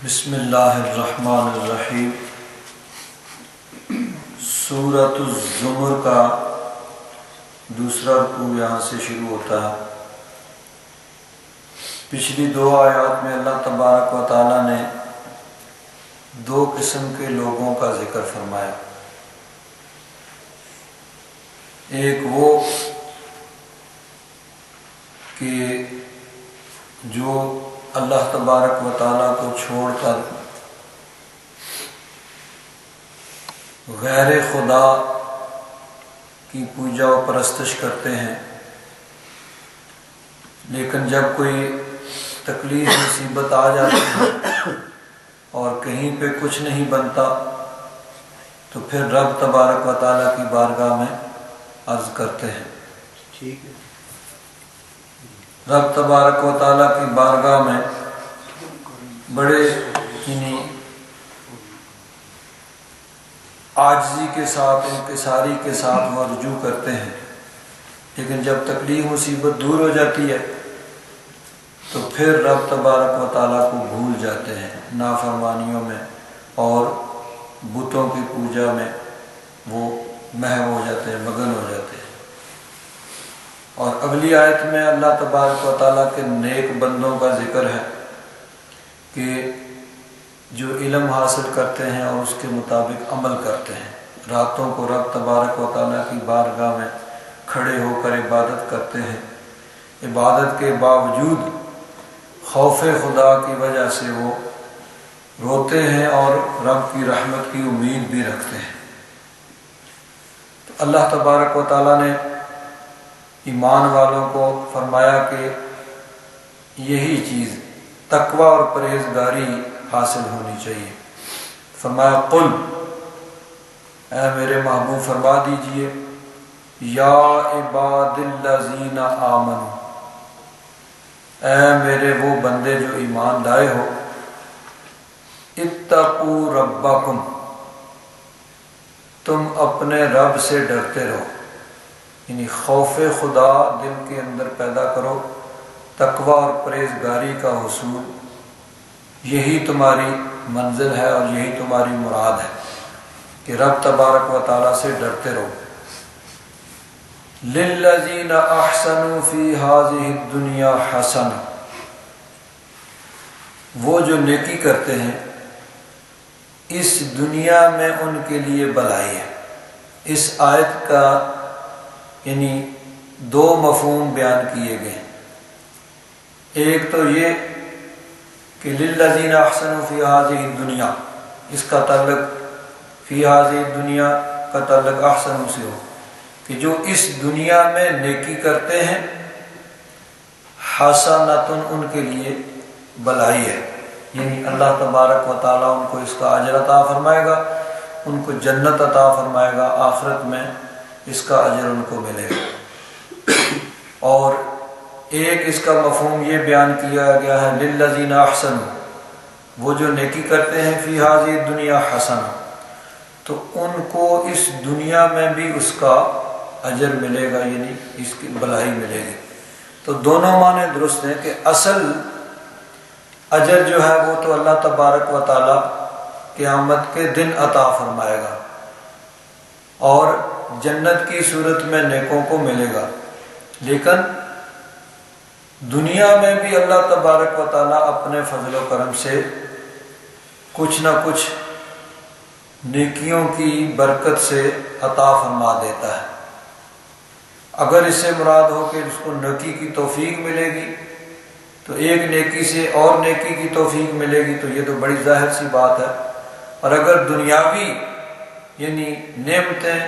بسم اللہ الرحمن الرحیم۔ سورۃ الزمر کا دوسرا رکوع یہاں سے شروع ہوتا ہے۔ پچھلی دو آیات میں اللہ تبارک و تعالیٰ نے دو قسم کے لوگوں کا ذکر فرمایا۔ ایک وہ کہ جو اللہ تبارک و تعالیٰ کو چھوڑ کر غیر خدا کی پوجا و پرستش کرتے ہیں، لیکن جب کوئی تکلیف مصیبت آ جاتی ہے اور کہیں پہ کچھ نہیں بنتا تو پھر رب تبارک و تعالیٰ کی بارگاہ میں عرض کرتے ہیں۔ ٹھیک ہے، رب تبارک و تعالیٰ کی بارگاہ میں بڑے عاجزی کے ساتھ، انکساری کے ساتھ وہ رجوع کرتے ہیں، لیکن جب تکلیف مصیبت دور ہو جاتی ہے تو پھر رب تبارک و تعالیٰ کو بھول جاتے ہیں، نافرمانیوں میں اور بتوں کی پوجا میں وہ محو ہو جاتے ہیں، مگن ہو جاتے ہیں۔ اور اگلی آیت میں اللہ تبارک و تعالیٰ کے نیک بندوں کا ذکر ہے کہ جو علم حاصل کرتے ہیں اور اس کے مطابق عمل کرتے ہیں، راتوں کو رب تبارک و تعالیٰ کی بارگاہ میں کھڑے ہو کر عبادت کرتے ہیں، عبادت کے باوجود خوف خدا کی وجہ سے وہ روتے ہیں اور رب کی رحمت کی امید بھی رکھتے ہیں۔ تو اللہ تبارک و تعالیٰ نے ایمان والوں کو فرمایا کہ یہی چیز تقوی اور پرہیزگاری حاصل ہونی چاہیے۔ فرمایا قل، اے میرے محبوب فرما دیجئے، یا عباد الذین آمنوا، اے میرے وہ بندے جو ایمان لائے ہو، اتقوا ربکم، تم اپنے رب سے ڈرتے رہو، یعنی خوف خدا دل کے اندر پیدا کرو، تقوی اور پرہیزگاری کا حصول، یہی تمہاری منزل ہے اور یہی تمہاری مراد ہے کہ رب تبارک و تعالیٰ سے ڈرتے رہو۔ للذین احسنوا فی ہذہ الدنیا حسنہ، وہ جو نیکی کرتے ہیں اس دنیا میں ان کے لیے بھلائی ہے۔ اس آیت کا یعنی دو مفہوم بیان کیے گئے۔ ایک تو یہ کہ للذین احسنوا فی ہذہ الدنیا، اس کا تعلق فی ہذہ الدنیا کا تعلق احسنوا سے ہو کہ جو اس دنیا میں نیکی کرتے ہیں، حسنۃ ان کے لیے بھلائی ہے، یعنی اللہ تبارک و تعالیٰ ان کو اس کا اجر عطا فرمائے گا، ان کو جنت عطا فرمائے گا، آخرت میں اس کا اجر ان کو ملے گا۔ اور ایک اس کا مفہوم یہ بیان کیا گیا ہے للذین احسنوا، وہ جو نیکی کرتے ہیں فی ہذہ الدنیا حسنہ، تو ان کو اس دنیا میں بھی اس کا اجر ملے گا، یعنی اس کی بھلائی ملے گی۔ تو دونوں معنی درست ہیں کہ اصل اجر جو ہے وہ تو اللہ تبارک و تعالیٰ قیامت کے دن عطا فرمائے گا اور جنت کی صورت میں نیکوں کو ملے گا، لیکن دنیا میں بھی اللہ تبارک و تعالیٰ اپنے فضل و کرم سے کچھ نہ کچھ نیکیوں کی برکت سے عطا فرما دیتا ہے۔ اگر اس سے مراد ہو کہ اس کو نیکی کی توفیق ملے گی تو ایک نیکی سے اور نیکی کی توفیق ملے گی، تو یہ تو بڑی ظاہر سی بات ہے۔ اور اگر دنیاوی یعنی نعمتیں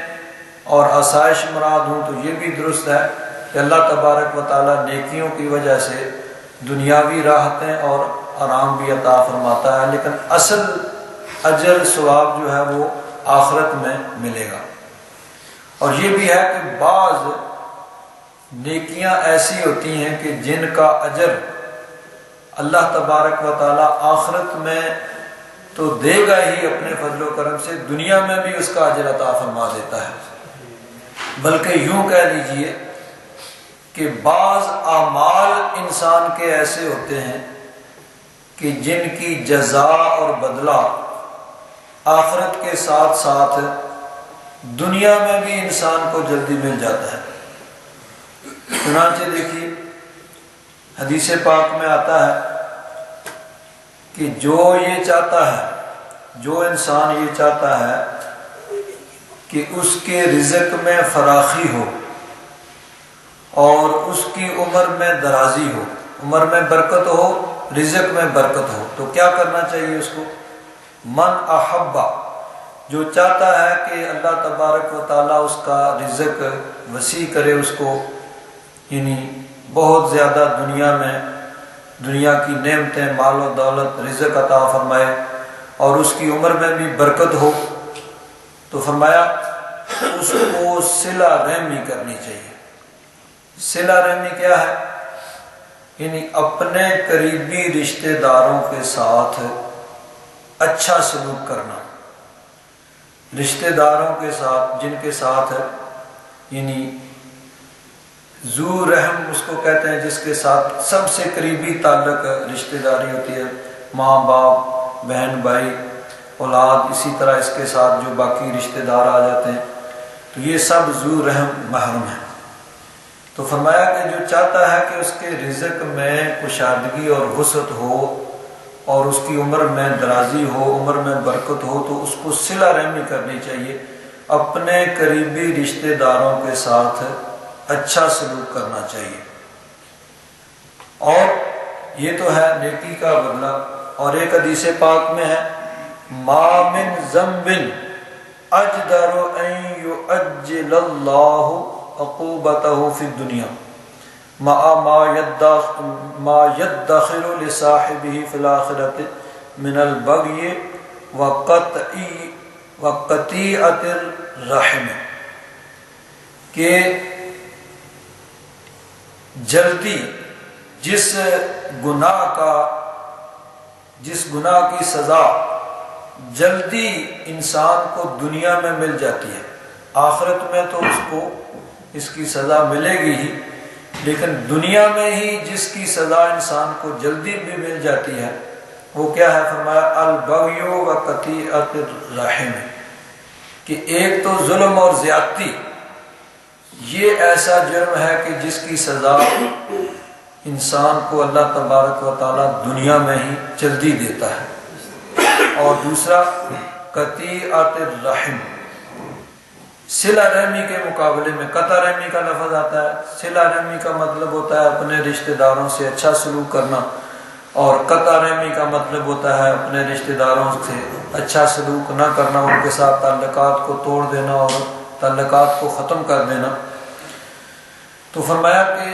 اور آسائش مراد ہوں تو یہ بھی درست ہے کہ اللہ تبارک و تعالیٰ نیکیوں کی وجہ سے دنیاوی راحتیں اور آرام بھی عطا فرماتا ہے، لیکن اصل اجر ثواب جو ہے وہ آخرت میں ملے گا۔ اور یہ بھی ہے کہ بعض نیکیاں ایسی ہوتی ہیں کہ جن کا اجر اللہ تبارک و تعالیٰ آخرت میں تو دے گا ہی اپنے فضل و کرم سے، دنیا میں بھی اس کا اجر عطا فرما دیتا ہے۔ بلکہ یوں کہہ لیجئے کہ بعض اعمال انسان کے ایسے ہوتے ہیں کہ جن کی جزا اور بدلہ آخرت کے ساتھ ساتھ دنیا میں بھی انسان کو جلدی مل جاتا ہے۔ چنانچہ دیکھیے حدیث پاک میں آتا ہے کہ جو یہ چاہتا ہے، جو انسان یہ چاہتا ہے کہ اس کے رزق میں فراخی ہو اور اس کی عمر میں درازی ہو، عمر میں برکت ہو، رزق میں برکت ہو، تو کیا کرنا چاہیے اس کو؟ من احبا، جو چاہتا ہے کہ اللہ تبارک و تعالیٰ اس کا رزق وسیع کرے، اس کو یعنی بہت زیادہ دنیا میں دنیا کی نعمتیں، مال و دولت، رزق عطا فرمائے اور اس کی عمر میں بھی برکت ہو، تو فرمایا اس کو صلہ رحمی کرنی چاہیے۔ صلہ رحمی کیا ہے؟ یعنی اپنے قریبی رشتہ داروں کے ساتھ اچھا سلوک کرنا، رشتہ داروں کے ساتھ جن کے ساتھ یعنی ذو رحم اس کو کہتے ہیں، جس کے ساتھ سب سے قریبی تعلق رشتہ داری ہوتی ہے، ماں باپ، بہن بھائی، اولاد، اسی طرح اس کے ساتھ جو باقی رشتہ دار آ جاتے ہیں، تو یہ سب ذو رحم محرم ہیں۔ تو فرمایا کہ جو چاہتا ہے کہ اس کے رزق میں کشادگی اور وسعت ہو اور اس کی عمر میں درازی ہو، عمر میں برکت ہو، تو اس کو صلہ رحمی کرنی چاہیے، اپنے قریبی رشتہ داروں کے ساتھ اچھا سلوک کرنا چاہیے۔ اور یہ تو ہے نیکی کا بدلہ۔ اور ایک حدیث پاک میں ہے ما من ذنب اجدر ان يؤجل اللہ عقوبته فی الدنیا مع ما يدخر لصاحبه فی الآخرۃ من البغی وقطیعۃ الرحم، کہ جلدی جس گناہ کی سزا جلدی انسان کو دنیا میں مل جاتی ہے، آخرت میں تو اس کو اس کی سزا ملے گی ہی، لیکن دنیا میں ہی جس کی سزا انسان کو جلدی بھی مل جاتی ہے وہ کیا ہے؟ فرمایا البغی وقطیعۃ الرحم، کہ ایک تو ظلم اور زیادتی، یہ ایسا جرم ہے کہ جس کی سزا انسان کو اللہ تبارک و تعالیٰ دنیا میں ہی جلدی دیتا ہے۔ اور دوسرا قطیعۃ الرحم، صلہ رحمی کے مقابلے میں قطع رحمی کا لفظ آتا ہے۔ صلہ رحمی کا مطلب ہوتا ہے اپنے رشتہ داروں سے اچھا سلوک کرنا، اور قطع رحمی کا مطلب ہوتا ہے اپنے رشتہ داروں سے اچھا سلوک نہ کرنا، ان کے ساتھ تعلقات کو توڑ دینا اور تعلقات کو ختم کر دینا۔ تو فرمایا کہ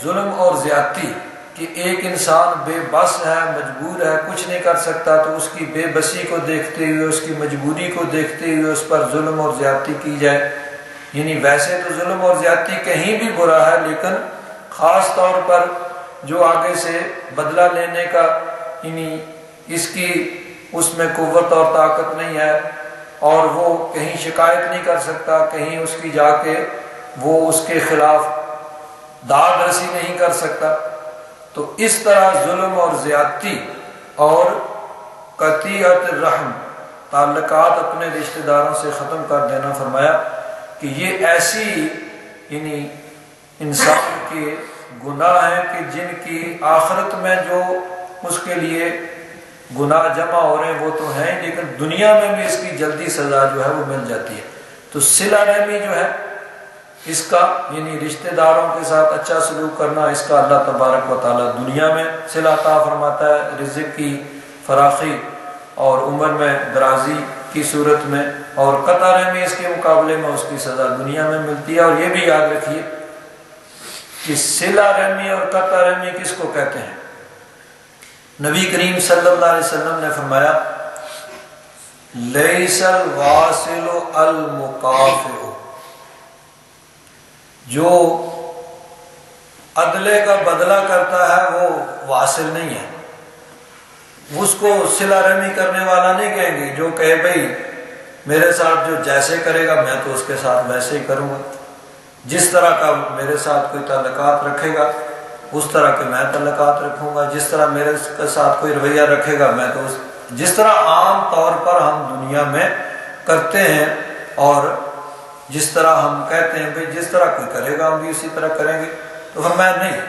ظلم اور زیادتی، کہ ایک انسان بے بس ہے، مجبور ہے، کچھ نہیں کر سکتا، تو اس کی بے بسی کو دیکھتے ہوئے، اس کی مجبوری کو دیکھتے ہوئے اس پر ظلم اور زیادتی کی جائے۔ یعنی ویسے تو ظلم اور زیادتی کہیں بھی برا ہے، لیکن خاص طور پر جو آگے سے بدلہ لینے کا یعنی اس میں قوت اور طاقت نہیں ہے، اور وہ کہیں شکایت نہیں کر سکتا، کہیں اس کی جا کے وہ اس کے خلاف داد رسی نہیں کر سکتا، تو اس طرح ظلم اور زیادتی اور قطیعۃ الرحم، تعلقات اپنے رشتہ داروں سے ختم کر دینا، فرمایا کہ یہ ایسی یعنی انسان کے گناہ ہیں کہ جن کی آخرت میں جو اس کے لیے گناہ جمع ہو رہے ہیں وہ تو ہیں، لیکن دنیا میں بھی اس کی جلدی سزا جو ہے وہ مل جاتی ہے۔ تو صلہ رحمی جو ہے اس کا یعنی رشتہ داروں کے ساتھ اچھا سلوک کرنا، اس کا اللہ تبارک و تعالیٰ دنیا میں صلہ عطا فرماتا ہے، رزق کی فراخی اور عمر میں درازی کی صورت میں، اور قطع رحمی اس کے مقابلے میں اس کی سزا دنیا میں ملتی ہے۔ اور یہ بھی یاد رکھیے کہ صلہ رحمی اور قطع رحمی کس کو کہتے ہیں؟ نبی کریم صلی اللہ علیہ وسلم نے فرمایا لیس الواصل المکافئ، جو عدلے کا بدلہ کرتا ہے وہ واصل نہیں ہے، اس کو صلہ رحمی کرنے والا نہیں کہیں گے، جو کہے بھئی میرے ساتھ جو جیسے کرے گا میں تو اس کے ساتھ ویسے ہی کروں گا، جس طرح کا میرے ساتھ کوئی تعلقات رکھے گا اس طرح کے میں تعلقات رکھوں گا، جس طرح میرے ساتھ کوئی رویہ رکھے گا میں تو جس طرح عام طور پر ہم دنیا میں کرتے ہیں اور جس طرح ہم کہتے ہیں بھئی جس طرح کوئی کرے گا ہم بھی اسی طرح کریں گے۔ تو فرمایا نہیں،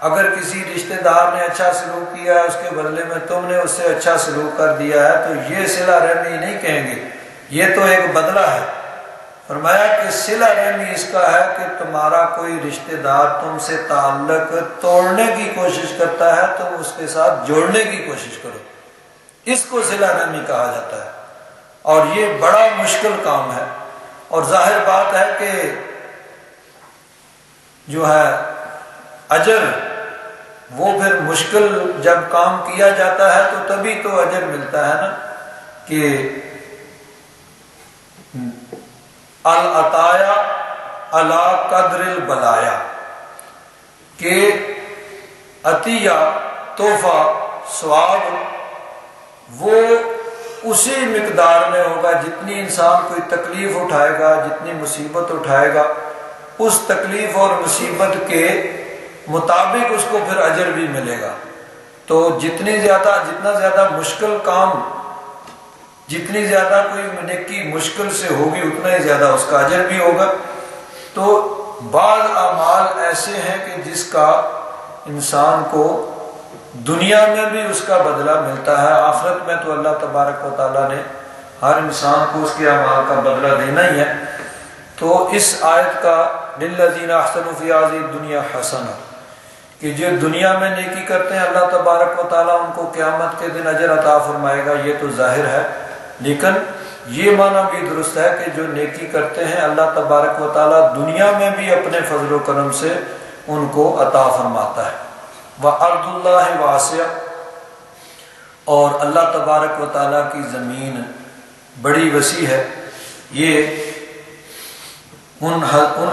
اگر کسی رشتہ دار نے اچھا سلوک کیا ہے اس کے بدلے میں تم نے اس سے اچھا سلوک کر دیا ہے تو یہ صلہ رحمی نہیں کہیں گے، یہ تو ایک بدلہ ہے۔ فرمایا کہ صلہ رحمی اس کا ہے کہ تمہارا کوئی رشتہ دار تم سے تعلق توڑنے کی کوشش کرتا ہے تم اس کے ساتھ جوڑنے کی کوشش کرو، اس کو صلہ رحمی کہا جاتا ہے، اور یہ بڑا مشکل کام ہے۔ اور ظاہر بات ہے کہ جو ہے اجر وہ پھر مشکل جب کام کیا جاتا ہے تو تبھی تو اجر ملتا ہے نا، کہ العطایا علی قدر البلایا، کہ عطیہ تحفہ ثواب وہ اسی مقدار میں ہوگا جتنی انسان کوئی تکلیف اٹھائے گا، جتنی مصیبت اٹھائے گا، اس تکلیف اور مصیبت کے مطابق اس کو پھر اجر بھی ملے گا۔ تو جتنا زیادہ مشکل کام، جتنی زیادہ کوئی نیکی مشکل سے ہوگی اتنا ہی زیادہ اس کا اجر بھی ہوگا۔ تو بعض اعمال ایسے ہیں کہ جس کا انسان کو دنیا میں بھی اس کا بدلہ ملتا ہے، آخرت میں تو اللہ تبارک و تعالیٰ نے ہر انسان کو اس کے اعمال کا بدلہ دینا ہی ہے۔ تو اس آیت کا للذین احسنوا فی ہذہ الدنیا حسنہ، کہ جو دنیا میں نیکی کرتے ہیں اللہ تبارک و تعالیٰ ان کو قیامت کے دن اجر عطا فرمائے گا، یہ تو ظاہر ہے، لیکن یہ معنی بھی درست ہے کہ جو نیکی کرتے ہیں اللہ تبارک و تعالیٰ دنیا میں بھی اپنے فضل و کرم سے ان کو عطا فرماتا ہے۔ وَأَرْضُ اللَّهِ وَاسِعَةٌ، اور اللہ تبارک و تعالیٰ کی زمین بڑی وسیع ہے۔ یہ ان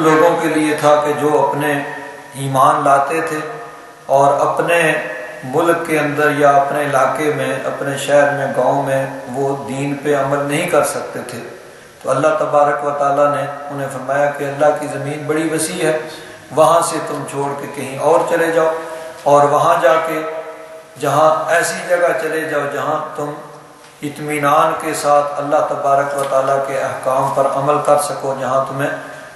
لوگوں کے لیے تھا کہ جو اپنے ایمان لاتے تھے اور اپنے ملک کے اندر یا اپنے علاقے میں، اپنے شہر میں، گاؤں میں وہ دین پہ عمل نہیں کر سکتے تھے، تو اللہ تبارک و تعالیٰ نے انہیں فرمایا کہ اللہ کی زمین بڑی وسیع ہے، وہاں سے تم چھوڑ کے کہیں اور چلے جاؤ، اور وہاں جا کے جہاں ایسی جگہ چلے جاؤ جہاں تم اطمینان کے ساتھ اللہ تبارک و تعالیٰ کے احکام پر عمل کر سکو، جہاں تمہیں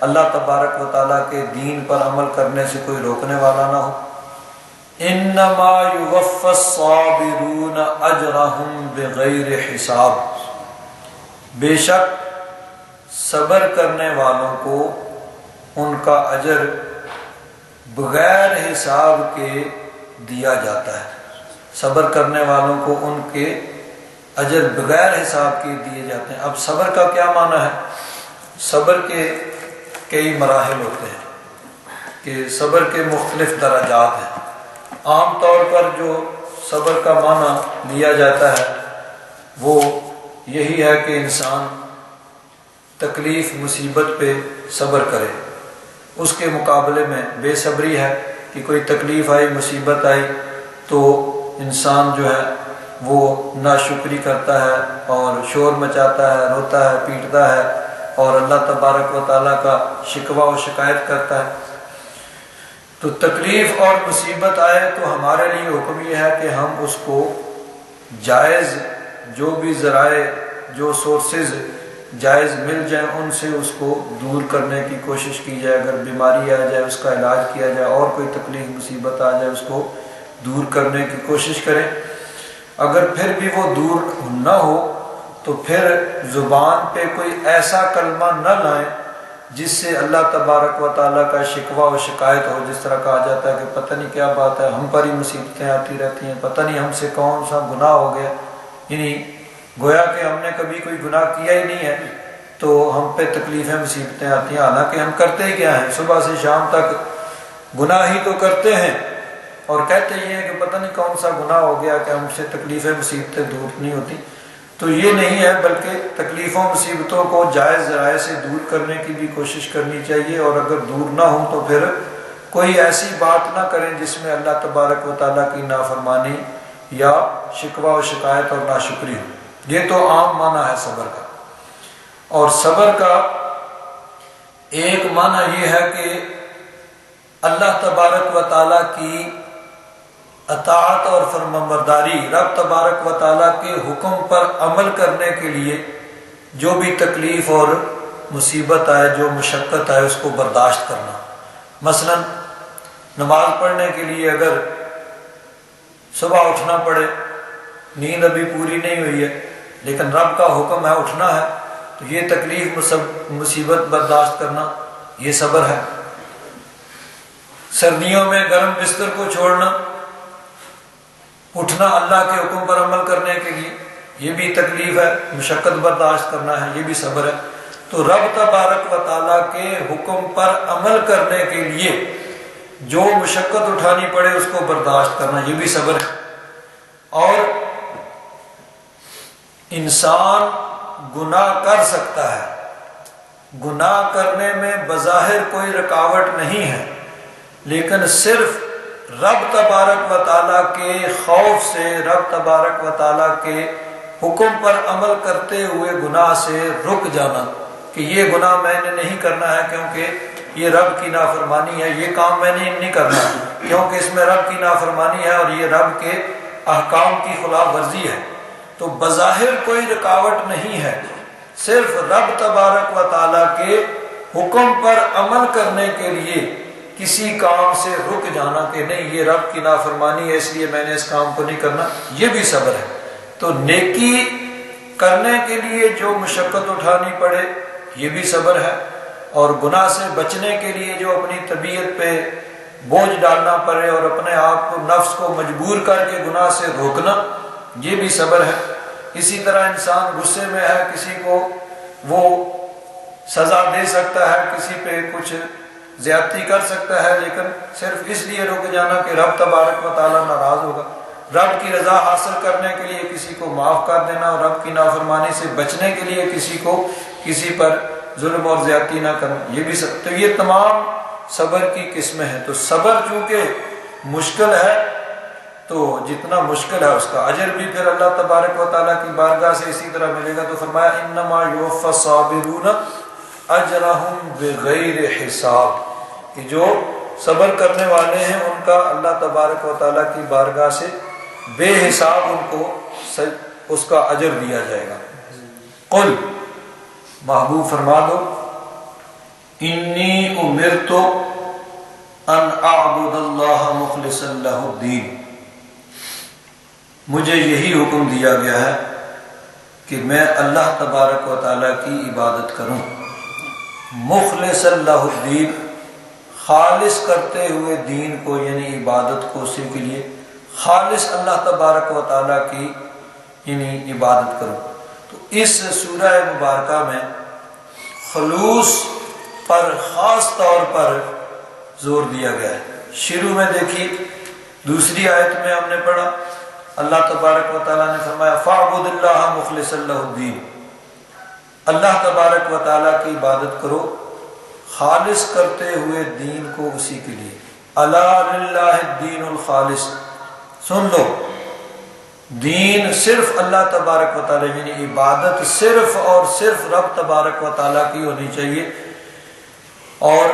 اللہ تبارک و تعالیٰ کے دین پر عمل کرنے سے کوئی روکنے والا نہ ہو۔ انما یوفی الصابرون اجرہم بغیر حساب، بے شک صبر کرنے والوں کو ان کا اجر بغیر حساب کے دیا جاتا ہے۔ صبر کرنے والوں کو ان کے اجر بغیر حساب کے دیے جاتے ہیں۔ اب صبر کا کیا معنی ہے؟ صبر کے کئی مراحل ہوتے ہیں کہ صبر کے مختلف درجات ہیں۔ عام طور پر جو صبر کا معنی لیا جاتا ہے وہ یہی ہے کہ انسان تکلیف مصیبت پہ صبر کرے، اس کے مقابلے میں بے صبری ہے کہ کوئی تکلیف آئی، مصیبت آئی تو انسان جو ہے وہ ناشکری کرتا ہے اور شور مچاتا ہے، روتا ہے، پیٹتا ہے اور اللہ تبارک و تعالیٰ کا شکوہ و شکایت کرتا ہے۔ تو تکلیف اور مصیبت آئے تو ہمارے لیے حکم یہ ہے کہ ہم اس کو جائز جو بھی ذرائع، جو سورسز جائز مل جائیں ان سے اس کو دور کرنے کی کوشش کی جائے۔ اگر بیماری آ جائے اس کا علاج کیا جائے، اور کوئی تکلیف مصیبت آ جائے اس کو دور کرنے کی کوشش کریں۔ اگر پھر بھی وہ دور نہ ہو تو پھر زبان پہ کوئی ایسا کلمہ نہ لائیں جس سے اللہ تبارک و تعالیٰ کا شکوہ و شکایت ہو، جس طرح کہا جاتا ہے کہ پتہ نہیں کیا بات ہے، ہم پر ہی مصیبتیں آتی رہتی ہیں، پتہ نہیں ہم سے کون سا گناہ ہو گیا، یعنی گویا کہ ہم نے کبھی کوئی گناہ کیا ہی نہیں ہے تو ہم پہ تکلیفیں مصیبتیں آتی ہیں، حالانکہ ہم کرتے ہی کیا ہیں، صبح سے شام تک گناہ ہی تو کرتے ہیں، اور کہتے یہ ہیں کہ پتہ نہیں کون سا گناہ ہو گیا کہ ہم سے تکلیفیں مصیبتیں دور نہیں ہوتی۔ تو یہ نہیں ہے، بلکہ تکلیفوں مصیبتوں کو جائز ذرائع سے دور کرنے کی بھی کوشش کرنی چاہیے، اور اگر دور نہ ہوں تو پھر کوئی ایسی بات نہ کریں جس میں اللہ تبارک و تعالیٰ کی نافرمانی یا شکوہ و شکایت اور ناشکری ہو۔ یہ تو عام معنی ہے صبر کا۔ اور صبر کا ایک معنی یہ ہے کہ اللہ تبارک و تعالیٰ کی اطاعت اور فرمانبرداری، رب تبارک و تعالیٰ کے حکم پر عمل کرنے کے لیے جو بھی تکلیف اور مصیبت آئے، جو مشقت آئے، اس کو برداشت کرنا۔ مثلا نماز پڑھنے کے لیے اگر صبح اٹھنا پڑے، نیند ابھی پوری نہیں ہوئی ہے لیکن رب کا حکم ہے اٹھنا ہے، تو یہ تکلیف مصیبت برداشت کرنا، یہ صبر ہے۔ سردیوں میں گرم بستر کو چھوڑنا، اٹھنا اللہ کے حکم پر عمل کرنے کے لیے، یہ بھی تکلیف ہے، مشقت برداشت کرنا ہے، یہ بھی صبر ہے۔ تو رب تبارک و تعالیٰ کے حکم پر عمل کرنے کے لیے جو مشقت اٹھانی پڑے اس کو برداشت کرنا، یہ بھی صبر ہے۔ اور انسان گناہ کر سکتا ہے، گناہ کرنے میں بظاہر کوئی رکاوٹ نہیں ہے، لیکن صرف رب تبارک و تعالیٰ کے خوف سے، رب تبارک و تعالیٰ کے حکم پر عمل کرتے ہوئے گناہ سے رک جانا کہ یہ گناہ میں نے نہیں کرنا ہے کیونکہ یہ رب کی نافرمانی ہے، یہ کام میں نے نہیں کرنا کیونکہ اس میں رب کی نافرمانی ہے اور یہ رب کے احکام کی خلاف ورزی ہے۔ تو بظاہر کوئی رکاوٹ نہیں ہے، صرف رب تبارک و تعالیٰ کے حکم پر عمل کرنے کے لیے کسی کام سے رک جانا کہ نہیں یہ رب کی نافرمانی ہے اس لیے میں نے اس کام کو نہیں کرنا، یہ بھی صبر ہے۔ تو نیکی کرنے کے لیے جو مشقت اٹھانی پڑے یہ بھی صبر ہے، اور گناہ سے بچنے کے لیے جو اپنی طبیعت پہ بوجھ ڈالنا پڑے اور اپنے آپ کو، نفس کو مجبور کر کے گناہ سے روکنا، یہ بھی صبر ہے۔ اسی طرح انسان غصے میں ہے، کسی کو وہ سزا دے سکتا ہے، کسی پہ کچھ زیادتی کر سکتا ہے، لیکن صرف اس لیے رک جانا کہ رب تبارک و تعالیٰ ناراض ہوگا۔ رب کی رضا حاصل کرنے کے لیے کسی کو معاف کر دینا اور رب کی نافرمانی سے بچنے کے لیے کسی پر ظلم اور زیادتی نہ کرنا، یہ بھی تو یہ تمام صبر کی قسمیں ہیں۔ تو صبر چونکہ مشکل ہے تو جتنا مشکل ہے اس کا اجر بھی پھر اللہ تبارک و تعالیٰ کی بارگاہ سے اسی طرح ملے گا۔ تو فرمایا انما یوفی الصابرون اجرہم بغیر حساب، کہ جو صبر کرنے والے ہیں ان کا اللہ تبارک و تعالیٰ کی بارگاہ سے بے حساب ان کو اس کا اجر دیا جائے گا۔ قل، محبوب فرما دو، انی امرت ان اعبد اللہ مخلصا لہ الدین، مجھے یہی حکم دیا گیا ہے کہ میں اللہ تبارک و تعالیٰ کی عبادت کروں، مخلصا لہ الدین، خالص کرتے ہوئے دین کو، یعنی عبادت کو اسی کے لیے خالص اللہ تبارک و تعالیٰ کی یعنی عبادت کروں۔ تو اس سورہ مبارکہ میں خلوص پر خاص طور پر زور دیا گیا ہے۔ شروع میں دیکھیے دوسری آیت میں ہم نے پڑھا اللہ تبارک و تعالیٰ نے فرمایا فاعبد اللہ مخلصا لہ الدین، اللہ تبارک و تعالیٰ کی عبادت کرو خالص کرتے ہوئے دین کو اسی کے لیے۔ الا للہ الدین الخالص، سن لو، دین صرف اللہ تبارک و تعالیٰ، یعنی عبادت صرف اور صرف رب تبارک و تعالیٰ کی ہونی چاہیے، اور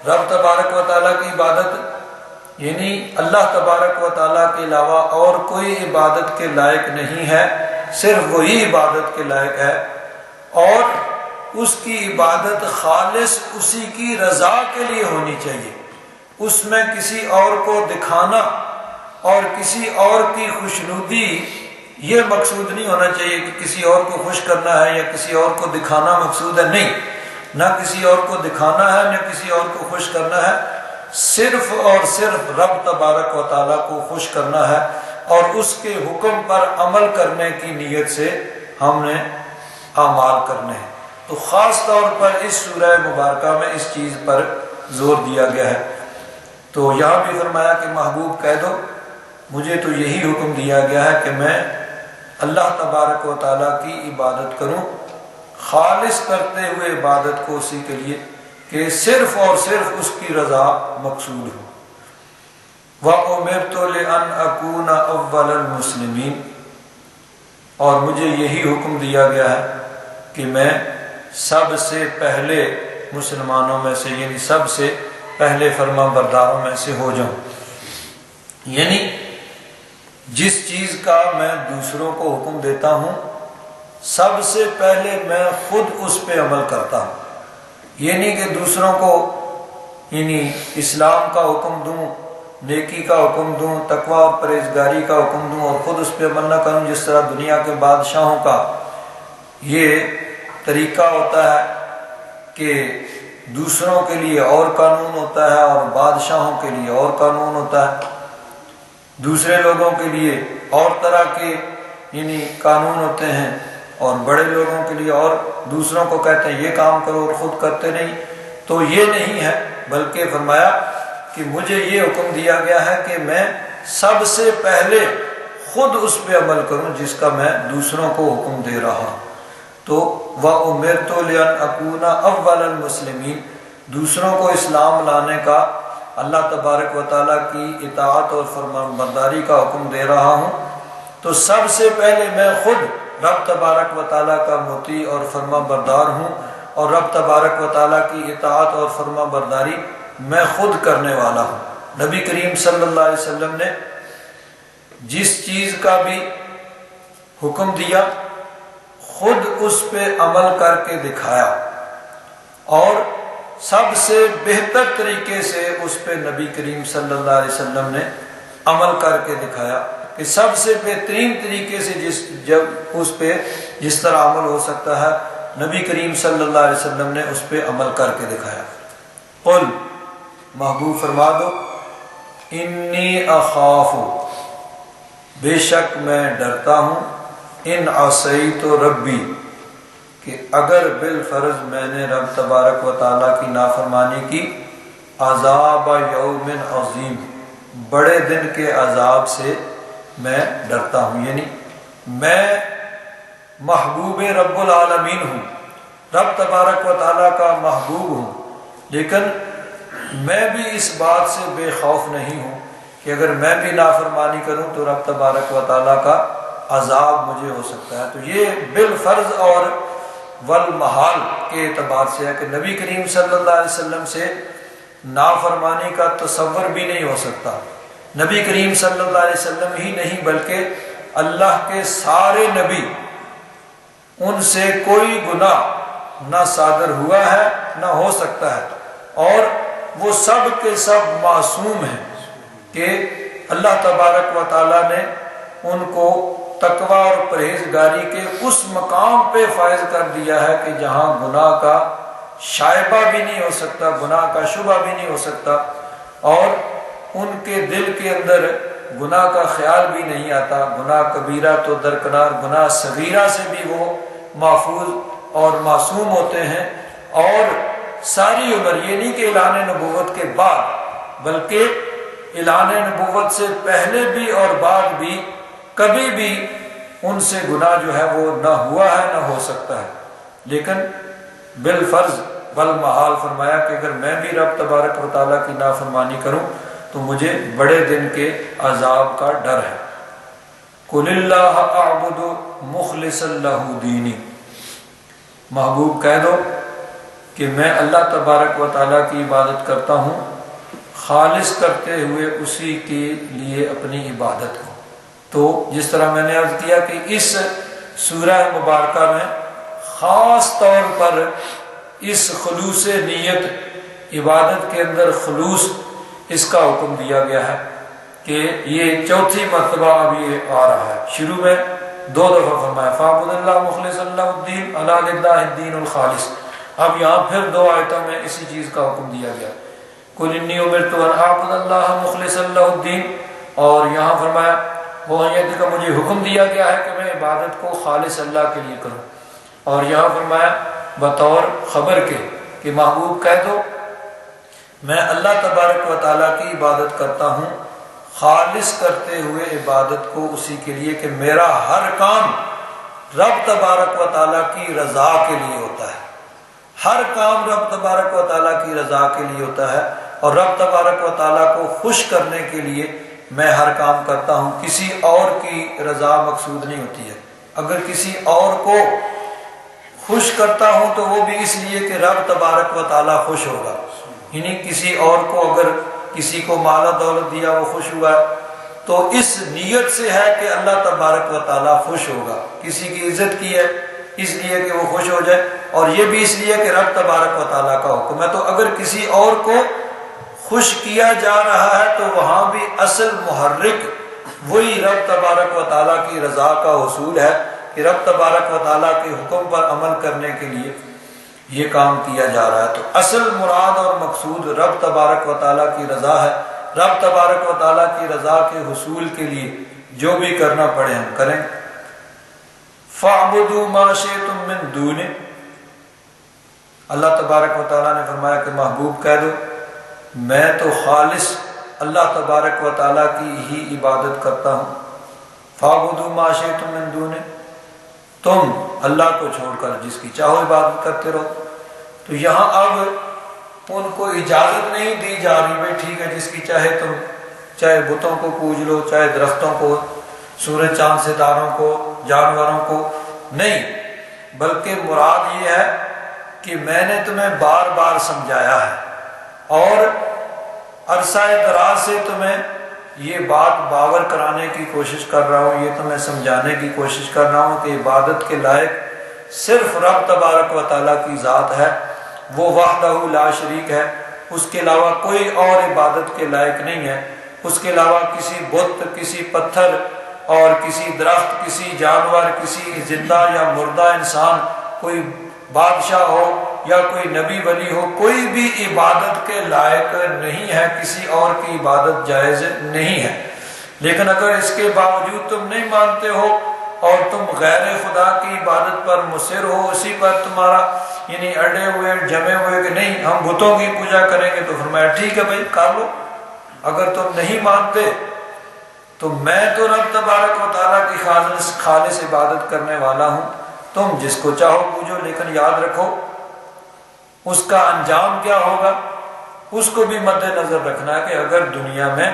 رب تبارک و تعالیٰ کی عبادت یعنی اللہ تبارک و تعالیٰ کے علاوہ اور کوئی عبادت کے لائق نہیں ہے، صرف وہی عبادت کے لائق ہے، اور اس کی عبادت خالص اسی کی رضا کے لیے ہونی چاہیے۔ اس میں کسی اور کو دکھانا اور کسی اور کی خوشنودی یہ مقصود نہیں ہونا چاہیے کہ کسی اور کو خوش کرنا ہے یا کسی اور کو دکھانا مقصود ہے، نہیں، نہ کسی اور کو دکھانا ہے نہ کسی اور کو خوش کرنا ہے، صرف اور صرف رب تبارک و تعالیٰ کو خوش کرنا ہے، اور اس کے حکم پر عمل کرنے کی نیت سے ہم نے اعمال کرنے ہیں۔ تو خاص طور پر اس سورہ مبارکہ میں اس چیز پر زور دیا گیا ہے۔ تو یہاں بھی فرمایا کہ محبوب کہہ دو مجھے تو یہی حکم دیا گیا ہے کہ میں اللہ تبارک و تعالیٰ کی عبادت کروں، خالص کرتے ہوئے عبادت کو اسی کے لیے کہ صرف اور صرف اس کی رضا مقصود ہو۔ وَأُمِرْتُ لِأَنْ أَكُونَ أَوَّلَ الْمُسْلِمِينَ، اور مجھے یہی حکم دیا گیا ہے کہ میں سب سے پہلے مسلمانوں میں سے، یعنی سب سے پہلے فرما برداروں میں سے ہو جاؤں۔ یعنی جس چیز کا میں دوسروں کو حکم دیتا ہوں سب سے پہلے میں خود اس پہ عمل کرتا ہوں۔ یہ نہیں کہ دوسروں کو یعنی اسلام کا حکم دوں، نیکی کا حکم دوں، تقوی اور پرہیزگاری کا حکم دوں اور خود اس پہ عمل نہ کروں، جس طرح دنیا کے بادشاہوں کا یہ طریقہ ہوتا ہے کہ دوسروں کے لیے اور قانون ہوتا ہے اور بادشاہوں کے لیے اور قانون ہوتا ہے، دوسرے لوگوں کے لیے اور طرح کے یعنی قانون ہوتے ہیں اور بڑے لوگوں کے لیے، اور دوسروں کو کہتے ہیں یہ کام کرو اور خود کرتے نہیں۔ تو یہ نہیں ہے، بلکہ فرمایا کہ مجھے یہ حکم دیا گیا ہے کہ میں سب سے پہلے خود اس پہ عمل کروں جس کا میں دوسروں کو حکم دے رہا ہوں۔ تو وَأُمِرْتُ لِأَنْ أَكُونَ أَوَّلَ الْمُسْلِمِينَ، دوسروں کو اسلام لانے کا، اللہ تبارک و تعالیٰ کی اطاعت اور فرمانبرداری کا حکم دے رہا ہوں، تو سب سے پہلے میں خود رب تبارک و تعالیٰ کا مطیع اور فرما بردار ہوں، اور رب تبارک و تعالیٰ کی اطاعت اور فرما برداری میں خود کرنے والا ہوں۔ نبی کریم صلی اللہ علیہ وسلم نے جس چیز کا بھی حکم دیا خود اس پہ عمل کر کے دکھایا، اور سب سے بہتر طریقے سے اس پہ نبی کریم صلی اللہ علیہ وسلم نے عمل کر کے دکھایا کہ سب سے بہترین طریقے سے جب اس پہ جس طرح عمل ہو سکتا ہے نبی کریم صلی اللہ علیہ وسلم نے اس پہ عمل کر کے دکھایا۔ قل، محبوب فرما دو، انی اخاف، بے شک میں ڈرتا ہوں، ان عصیت ربی، کہ اگر بالفرض میں نے رب تبارک و تعالیٰ کی نافرمانی کی، عذاب یوم عظیم، بڑے دن کے عذاب سے میں ڈرتا ہوں۔ یعنی میں محبوب رب العالمین ہوں، رب تبارک و تعالیٰ کا محبوب ہوں، لیکن میں بھی اس بات سے بے خوف نہیں ہوں کہ اگر میں بھی نافرمانی کروں تو رب تبارک و تعالیٰ کا عذاب مجھے ہو سکتا ہے۔ تو یہ بالفرض اور والمحال کے اعتبار سے ہے کہ نبی کریم صلی اللہ علیہ وسلم سے نافرمانی کا تصور بھی نہیں ہو سکتا۔ نبی کریم صلی اللہ علیہ وسلم ہی نہیں بلکہ اللہ کے سارے نبی، ان سے کوئی گناہ نہ صادر ہوا ہے نہ ہو سکتا ہے، اور وہ سب کے سب معصوم ہیں کہ اللہ تبارک و تعالیٰ نے ان کو تقوی اور پرہیزگاری کے اس مقام پہ فائز کر دیا ہے کہ جہاں گناہ کا شائبہ بھی نہیں ہو سکتا، گناہ کا شبہ بھی نہیں ہو سکتا، اور ان کے دل کے اندر گناہ کا خیال بھی نہیں آتا۔ گناہ کبیرہ تو درکنار، گناہ صغیرہ سے بھی وہ محفوظ اور معصوم ہوتے ہیں، اور ساری عمر، یہ نہیں کہ اعلان نبوت کے بعد بلکہ اعلان نبوت سے پہلے بھی اور بعد بھی کبھی بھی ان سے گناہ جو ہے وہ نہ ہوا ہے نہ ہو سکتا ہے۔ لیکن بالفرض والمحال فرمایا کہ اگر میں بھی رب تبارک و تعالیٰ کی نافرمانی کروں تو مجھے بڑے دن کے عذاب کا ڈر ہے۔ قل اللہ اعبد مخلصا لہ دینی، محبوب کہہ دو کہ میں اللہ تبارک و تعالیٰ کی عبادت کرتا ہوں خالص کرتے ہوئے اسی کے لیے اپنی عبادت کو۔ تو جس طرح میں نے عرض کیا کہ اس سورہ مبارکہ میں خاص طور پر اس خلوص نیت، عبادت کے اندر خلوص، اس کا حکم دیا گیا ہے کہ یہ چوتھی مرتبہ اب یہ آ رہا ہے۔ شروع میں 2 دفعہ فرمایا فَاعْبُدِ اللَّهَ مُخْلِصًا لَهُ الدِّينَ أَلَا لِلَّهِ الدِّينُ الْخَالِصُ، اب یہاں پھر 2 آیتوں میں اسی چیز کا حکم دیا گیا، قُلْ إِنِّي أُمِرْتُ أَنْ أَعْبُدَ اللَّهَ مُخْلِصًا لَهُ الدِّينَ، اور یہاں فرمایا وہ یہ کہ مجھے حکم دیا گیا ہے کہ میں عبادت کو خالص اللہ کے لیے کروں، اور یہاں فرمایا بطور خبر کے کہ محبوب کہہ دو میں اللہ تبارک و تعالیٰ کی عبادت کرتا ہوں خالص کرتے ہوئے عبادت کو اسی کے لیے کہ میرا ہر کام رب تبارک و تعالیٰ کی رضا کے لیے ہوتا ہے، ہر کام رب تبارک و تعالیٰ کی رضا کے لیے ہوتا ہے، اور رب تبارک و تعالیٰ کو خوش کرنے کے لیے میں ہر کام کرتا ہوں، کسی اور کی رضا مقصود نہیں ہوتی ہے۔ اگر کسی اور کو خوش کرتا ہوں تو وہ بھی اس لیے کہ رب تبارک و تعالیٰ خوش ہوگا، یعنی کسی اور کو اگر کسی کو مال و دولت دیا وہ خوش ہوا ہے تو اس نیت سے ہے کہ اللہ تبارک و تعالیٰ خوش ہوگا. کسی کی عزت کی ہے اس لیے کہ وہ خوش ہو جائے، اور یہ بھی اس لیے کہ رب تبارک و تعالیٰ کا حکم ہے. تو اگر کسی اور کو خوش کیا جا رہا ہے تو وہاں بھی اصل محرک وہی رب تبارک و تعالیٰ کی رضا کا حصول ہے کہ رب تبارک و تعالیٰ کے حکم پر عمل کرنے کے لیے یہ کام کیا جا رہا ہے. تو اصل مراد اور مقصود رب تبارک و تعالیٰ کی رضا ہے. رب تبارک و تعالیٰ کی رضا کے حصول کے لیے جو بھی کرنا پڑے ہم کریں. فَاعْبُدُوا مَا شِئْتُم مِّن دُونِهِ، اللہ تبارک و تعالیٰ نے فرمایا کہ محبوب کہہ دو میں تو خالص اللہ تبارک و تعالیٰ کی ہی عبادت کرتا ہوں. فَاعْبُدُوا مَا شِئْتُم مِّن دُونِهِ، تم اللہ کو چھوڑ کر جس کی چاہو عبادت کرتے رہو. تو یہاں اب ان کو اجازت نہیں دی جا رہی بھائی ٹھیک ہے جس کی چاہے تم چاہے بتوں کو پوج لو، چاہے درختوں کو، سورج چاند ستاروں کو، جانوروں کو، نہیں، بلکہ مراد یہ ہے کہ میں نے تمہیں بار بار سمجھایا ہے اور عرصہ دراز سے تمہیں یہ بات باور کرانے کی کوشش کر رہا ہوں، یہ تمہیں سمجھانے کی کوشش کر رہا ہوں کہ عبادت کے لائق صرف رب تبارک و تعالیٰ کی ذات ہے، وہ وحدہ لا شریک ہے، اس کے علاوہ کوئی اور عبادت کے لائق نہیں ہے. اس کے علاوہ کسی بت، کسی پتھر اور کسی درخت، کسی جانور، کسی زندہ یا مردہ انسان، کوئی بادشاہ ہو یا کوئی نبی ولی ہو، کوئی بھی عبادت کے لائق نہیں ہے، کسی اور کی عبادت جائز نہیں ہے. لیکن اگر اس کے باوجود تم نہیں مانتے ہو اور تم غیر خدا کی عبادت پر مصر ہو، اسی پر تمہارا یعنی اڑے ہوئے جمے ہوئے کہ نہیں ہم بتوں کی پوجا کریں گے، تو فرمایا ٹھیک ہے بھائی کر لو. اگر تم نہیں مانتے تو میں تو رب تبارک و تعالیٰ کی خالص عبادت کرنے والا ہوں، تم جس کو چاہو پوجو، لیکن یاد رکھو اس کا انجام کیا ہوگا اس کو بھی مد نظر رکھنا ہے کہ اگر دنیا میں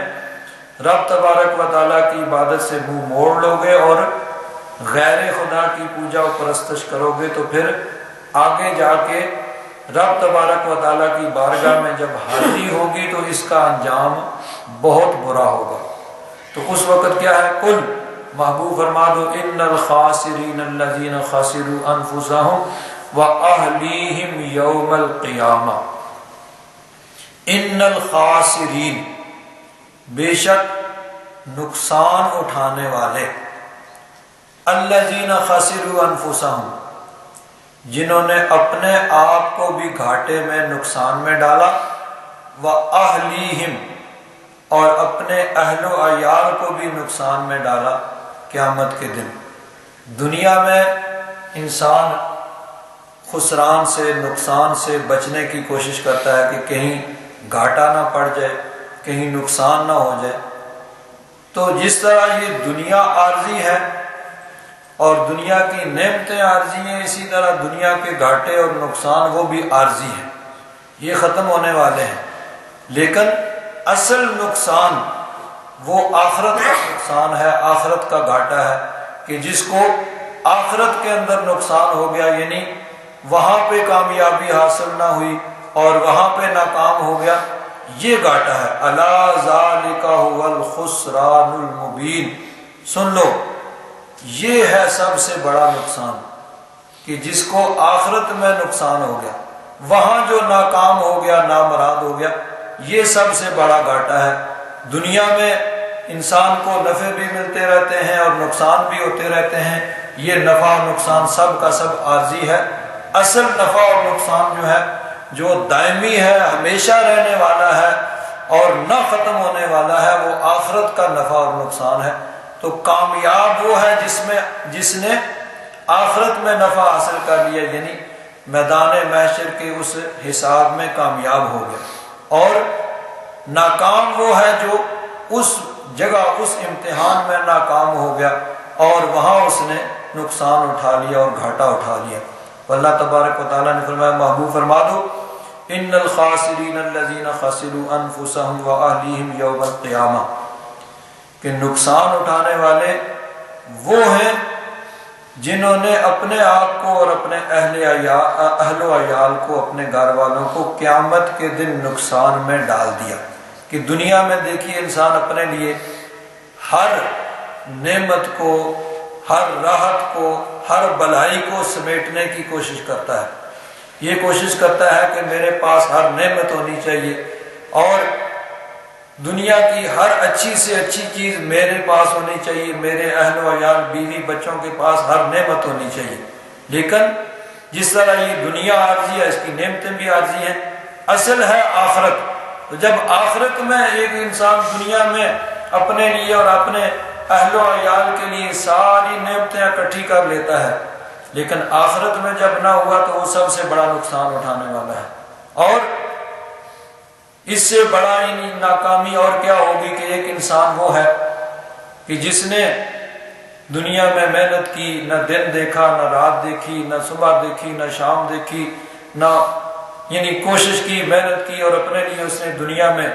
رب تبارک و تعالیٰ کی عبادت سے منہ موڑ لو گے اور غیر خدا کی پوجا و پرستش کرو گے تو پھر آگے جا کے رب تبارک و تعالیٰ کی بارگاہ میں جب حاضری ہوگی تو اس کا انجام بہت برا ہوگا. تو اس وقت کیا ہے، کل محبوب فرما دو ان الخاسرین الذین خسروا انفسهم واہلیہم یوم القیامہ. ان الخاسرین، بے شک نقصان اٹھانے والے، الذین خسروا انفسهم، جنہوں نے اپنے آپ کو بھی گھاٹے میں نقصان میں ڈالا، وَأَهْلِهِمْ، اور اپنے اہل و عیال کو بھی نقصان میں ڈالا قیامت کے دن. دنیا میں انسان خسران سے، نقصان سے بچنے کی کوشش کرتا ہے کہ کہیں گھاٹا نہ پڑ جائے، کہیں نقصان نہ ہو جائے. تو جس طرح یہ دنیا عارضی ہے اور دنیا کی نعمتیں عارضی ہیں، اسی طرح دنیا کے گھاٹے اور نقصان وہ بھی عارضی ہیں، یہ ختم ہونے والے ہیں. لیکن اصل نقصان وہ آخرت کا نقصان ہے، آخرت کا گھاٹا ہے کہ جس کو آخرت کے اندر نقصان ہو گیا، یعنی وہاں پہ کامیابی حاصل نہ ہوئی اور وہاں پہ ناکام ہو گیا، یہ گھاٹا ہے. الا ذالک هو الخسران المبین. سن لو، یہ ہے سب سے بڑا نقصان کہ جس کو آخرت میں نقصان ہو گیا، وہاں جو ناکام ہو گیا، نامراد ہو گیا، یہ سب سے بڑا گھاٹا ہے. دنیا میں انسان کو نفع بھی ملتے رہتے ہیں اور نقصان بھی ہوتے رہتے ہیں، یہ نفع اور نقصان سب کا سب عارضی ہے. اصل نفع اور نقصان جو ہے، جو دائمی ہے، ہمیشہ رہنے والا ہے اور نہ ختم ہونے والا ہے، وہ آخرت کا نفع اور نقصان ہے. تو کامیاب وہ ہے جس نے آخرت میں نفع حاصل کر لیا، یعنی میدان محشر کے اس حساب میں کامیاب ہو گیا. اور ناکام وہ ہے جو اس جگہ، اس امتحان میں ناکام ہو گیا اور وہاں اس نے نقصان اٹھا لیا اور گھاٹا اٹھا لیا. اللہ تبارک و تعالیٰ نے فرمایا محبوب فرما دو ان الخاسرین الذین خسروا انفسهم واہلیہم یوم القیامہ، کہ نقصان اٹھانے والے وہ ہیں جنہوں نے اپنے آپ کو اور اپنے اہل و عیال کو، اپنے گھر والوں کو قیامت کے دن نقصان میں ڈال دیا۔ کہ دنیا میں دیکھیے انسان اپنے لیے ہر نعمت کو، ہر راحت کو، ہر بھلائی کو سمیٹنے کی کوشش کرتا ہے۔ یہ کوشش کرتا ہے کہ میرے پاس ہر نعمت ہونی چاہیے، اور دنیا کی ہر اچھی سے اچھی چیز میرے پاس ہونی چاہیے، میرے اہل و عیال، بیوی بچوں کے پاس ہر نعمت ہونی چاہیے۔ لیکن جس طرح یہ دنیا عارضی ہے، اس کی نعمتیں بھی عارضی ہیں، اصل ہے آخرت۔ تو جب آخرت میں ایک انسان دنیا میں اپنے لیے اور اپنے اہل و عیال کے لیے ساری نعمتیں اکٹھی کر لیتا ہے، لیکن آخرت میں جب نہ ہوا تو وہ سب سے بڑا نقصان اٹھانے والا ہے۔ اور اس سے بڑا ناکامی اور کیا ہوگی کہ ایک انسان وہ ہے کہ جس نے دنیا میں محنت کی، نہ دن دیکھا، نہ رات دیکھی، نہ صبح دیکھی، نہ شام دیکھی، نہ کوشش کی، محنت کی، اور اپنے لیے اس نے دنیا میں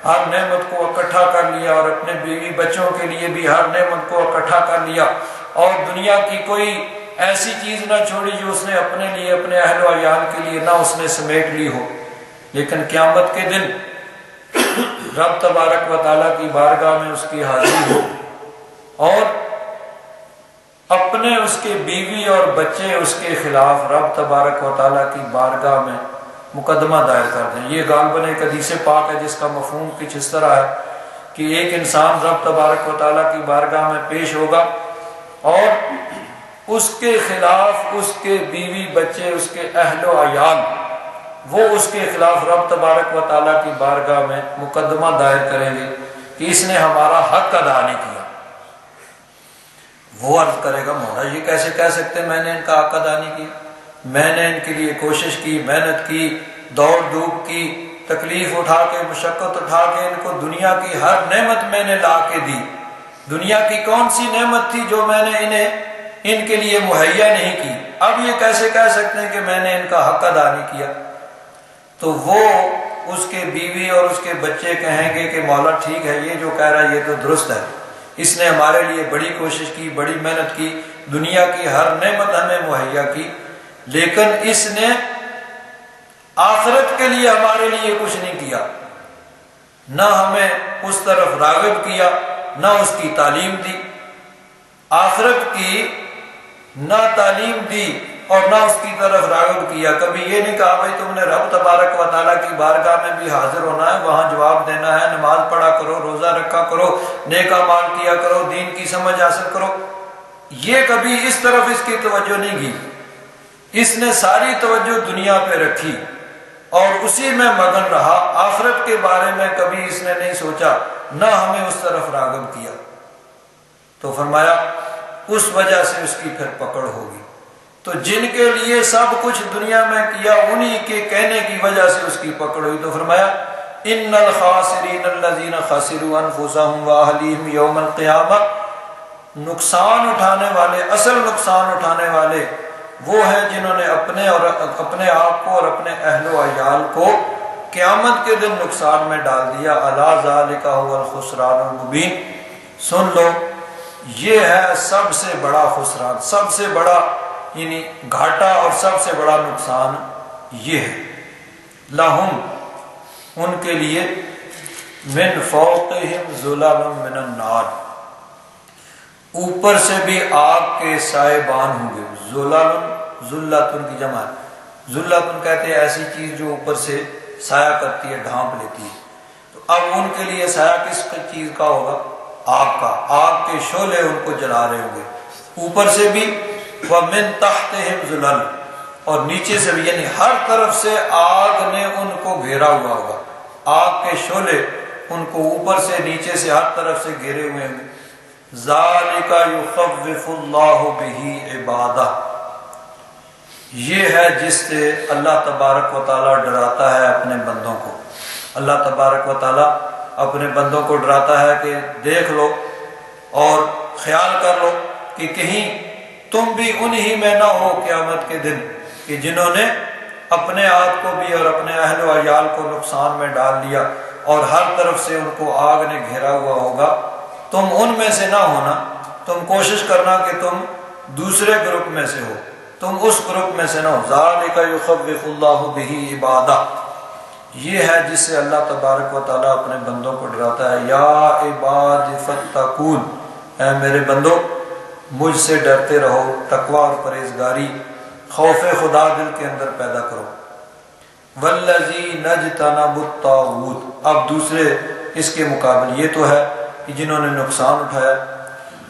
ہر نعمت کو اکٹھا کر لیا، اور اپنے بیوی بچوں کے لیے بھی ہر نعمت کو اکٹھا کر لیا، اور دنیا کی کوئی ایسی چیز نہ چھوڑی جو اس نے اپنے لیے، اپنے اہل و عیال کے لیے نہ اس نے سمیٹ لی ہو۔ لیکن قیامت کے دن رب تبارک و تعالیٰ کی بارگاہ میں اس کی حاضری ہو، اور اپنے اس کے بیوی اور بچے اس کے خلاف رب تبارک و تعالیٰ کی بارگاہ میں مقدمہ دائر کر دیں۔ یہ غالباً ایک حدیث پاک ہے جس کا مفہوم کچھ اس طرح ہے کہ ایک انسان رب تبارک و تعالیٰ کی بارگاہ میں پیش ہوگا، اور اس کے خلاف اس کے بیوی بچے، اس کے اہل و عیال، وہ اس کے خلاف رب تبارک و تعالیٰ کی بارگاہ میں مقدمہ دائر کریں گے کہ اس نے ہمارا حق ادا نہیں کیا۔ وہ عرض کرے گا مولا یہ کیسے کہہ سکتے میں نے ان کا حق ادا نہیں کیا؟ میں نے ان کے لیے کوشش کی، محنت کی، دوڑ دھوپ کی، تکلیف اٹھا کے، مشقت اٹھا کے ان کو دنیا کی ہر نعمت میں نے لا کے دی۔ دنیا کی کون سی نعمت تھی جو میں نے انہیں ان کے لیے مہیا نہیں کی؟ اب یہ کیسے کہہ سکتے ہیں کہ میں نے ان کا حق ادا نہیں کیا؟ تو وہ اس کے بیوی اور اس کے بچے کہیں گے کہ مولا ٹھیک ہے، یہ جو کہہ رہا ہے یہ تو درست ہے، اس نے ہمارے لیے بڑی کوشش کی، بڑی محنت کی، دنیا کی ہر نعمت ہمیں مہیا کی، لیکن اس نے آخرت کے لیے ہمارے لیے کچھ نہیں کیا، نہ ہمیں اس طرف راغب کیا، نہ اس کی تعلیم دی، آخرت کی نہ تعلیم دی اور نہ اس کی طرف راغب کیا۔ کبھی یہ نہیں کہا بھائی تم نے رب تبارک و تعالیٰ کی بارگاہ میں بھی حاضر ہونا ہے، وہاں جواب دینا ہے، نماز پڑھا کرو، روزہ رکھا کرو، نیک اعمال کیا کرو، دین کی سمجھ حاصل کرو۔ یہ کبھی اس طرف اس کی توجہ نہیں کی، اس نے ساری توجہ دنیا پہ رکھی اور اسی میں مگن رہا، آخرت کے بارے میں کبھی اس نے نہیں سوچا، نہ ہمیں اس طرف راغب کیا۔ تو فرمایا اس وجہ سے اس کی پھر پکڑ ہوگی۔ تو جن کے لیے سب کچھ دنیا میں کیا انہی کے کہنے کی وجہ سے اس کی پکڑ ہوئی۔ تو فرمایا ان الخاسرین الذین خسروا انفسهم واہلیہم یوم القیامہ، نقصان اٹھانے والے، اصل نقصان اٹھانے والے وہ ہیں جنہوں نے اپنے آپ کو اور اپنے اہل و عیال کو قیامت کے دن نقصان میں ڈال دیا۔ الا ذالک هو الخسران المبین، سن لو یہ ہے سب سے بڑا خسران، سب سے بڑا گھاٹا اور سب سے بڑا نقصان یہ ہے۔ لہم، ان کے لیے، من فوقہم ظلل من النار، اوپر سے بھی آگ کے سائبان ہوں گے۔ ظلل، ذلتن کی جمع ہے، ذلتن کہتے ہیں ایسی چیز جو اوپر سے سایہ کرتی ہے، ڈھانپ لیتی ہے۔ تو اب ان کے لیے سایہ کس چیز کا ہوگا؟ آگ کا، آگ کے شعلے ان کو جلا رہے ہوں گے، اوپر سے بھی، وَمِن تَحْتِهِمْ ظُلَلٌ، اور نیچے سے بھی، یعنی ہر طرف سے آگ نے ان کو گھیرا ہوا ہوگا، آگ کے شعلے ان کو اوپر سے نیچے سے ہر طرف سے گھیرے ہوئے ہیں۔ ذَلِكَ يُخَوِّفُ اللَّهُ بِهِ عِبَادَهُ، یہ ہے جس سے اللہ تبارک و تعالیٰ ڈراتا ہے اپنے بندوں کو۔ اللہ تبارک و تعالیٰ اپنے بندوں کو ڈراتا ہے کہ دیکھ لو اور خیال کر لو کہ کہیں تم بھی انہی میں نہ ہو قیامت کے دن کہ جنہوں نے اپنے آپ کو بھی اور اپنے اہل و عیال کو نقصان میں ڈال لیا اور ہر طرف سے ان کو آگ نے گھیرا ہوا ہوگا۔ تم ان میں سے نہ ہونا، تم کوشش کرنا کہ تم دوسرے گروپ میں سے ہو، تم اس گروپ میں سے نہ ہو۔ ذالک یخوف اللہ بہ عبادہ، یہ ہے جس سے اللہ تبارک و تعالیٰ اپنے بندوں کو ڈراتا ہے۔ یا عباد فتقون، اے میرے بندو مجھ سے ڈرتے رہو، تقوی اور پرہیزگاری، خوف خدا دل کے اندر پیدا کرو۔ والذین اجتنبوا الطاغوت، اب دوسرے اس کے مقابل، یہ تو ہے کہ جنہوں نے نقصان اٹھایا،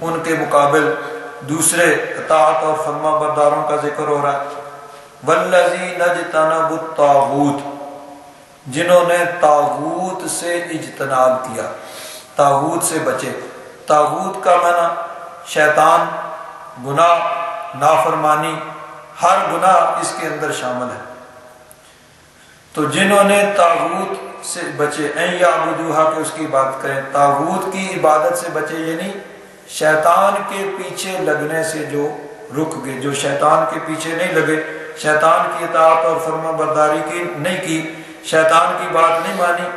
ان کے مقابل دوسرے اطاعت اور فرما برداروں کا ذکر ہو رہا ہے۔ والذین اجتنبوا الطاغوت، جنہوں نے طاغوت سے اجتناب کیا، طاغوت سے بچے۔ طاغوت کا معنی شیطان، گناہ، نافرمانی، ہر گناہ اس کے اندر شامل ہے۔ تو جنہوں نے طاغوت سے بچے، این یعبدوہا، کہ اس کی عبادت کریں، طاغوت کی عبادت سے بچے، یعنی شیطان کے پیچھے لگنے سے جو رک گئے، جو شیطان کے پیچھے نہیں لگے، شیطان کی اطاعت اور فرما برداری کی نہیں کی، شیطان کی بات نہیں مانی۔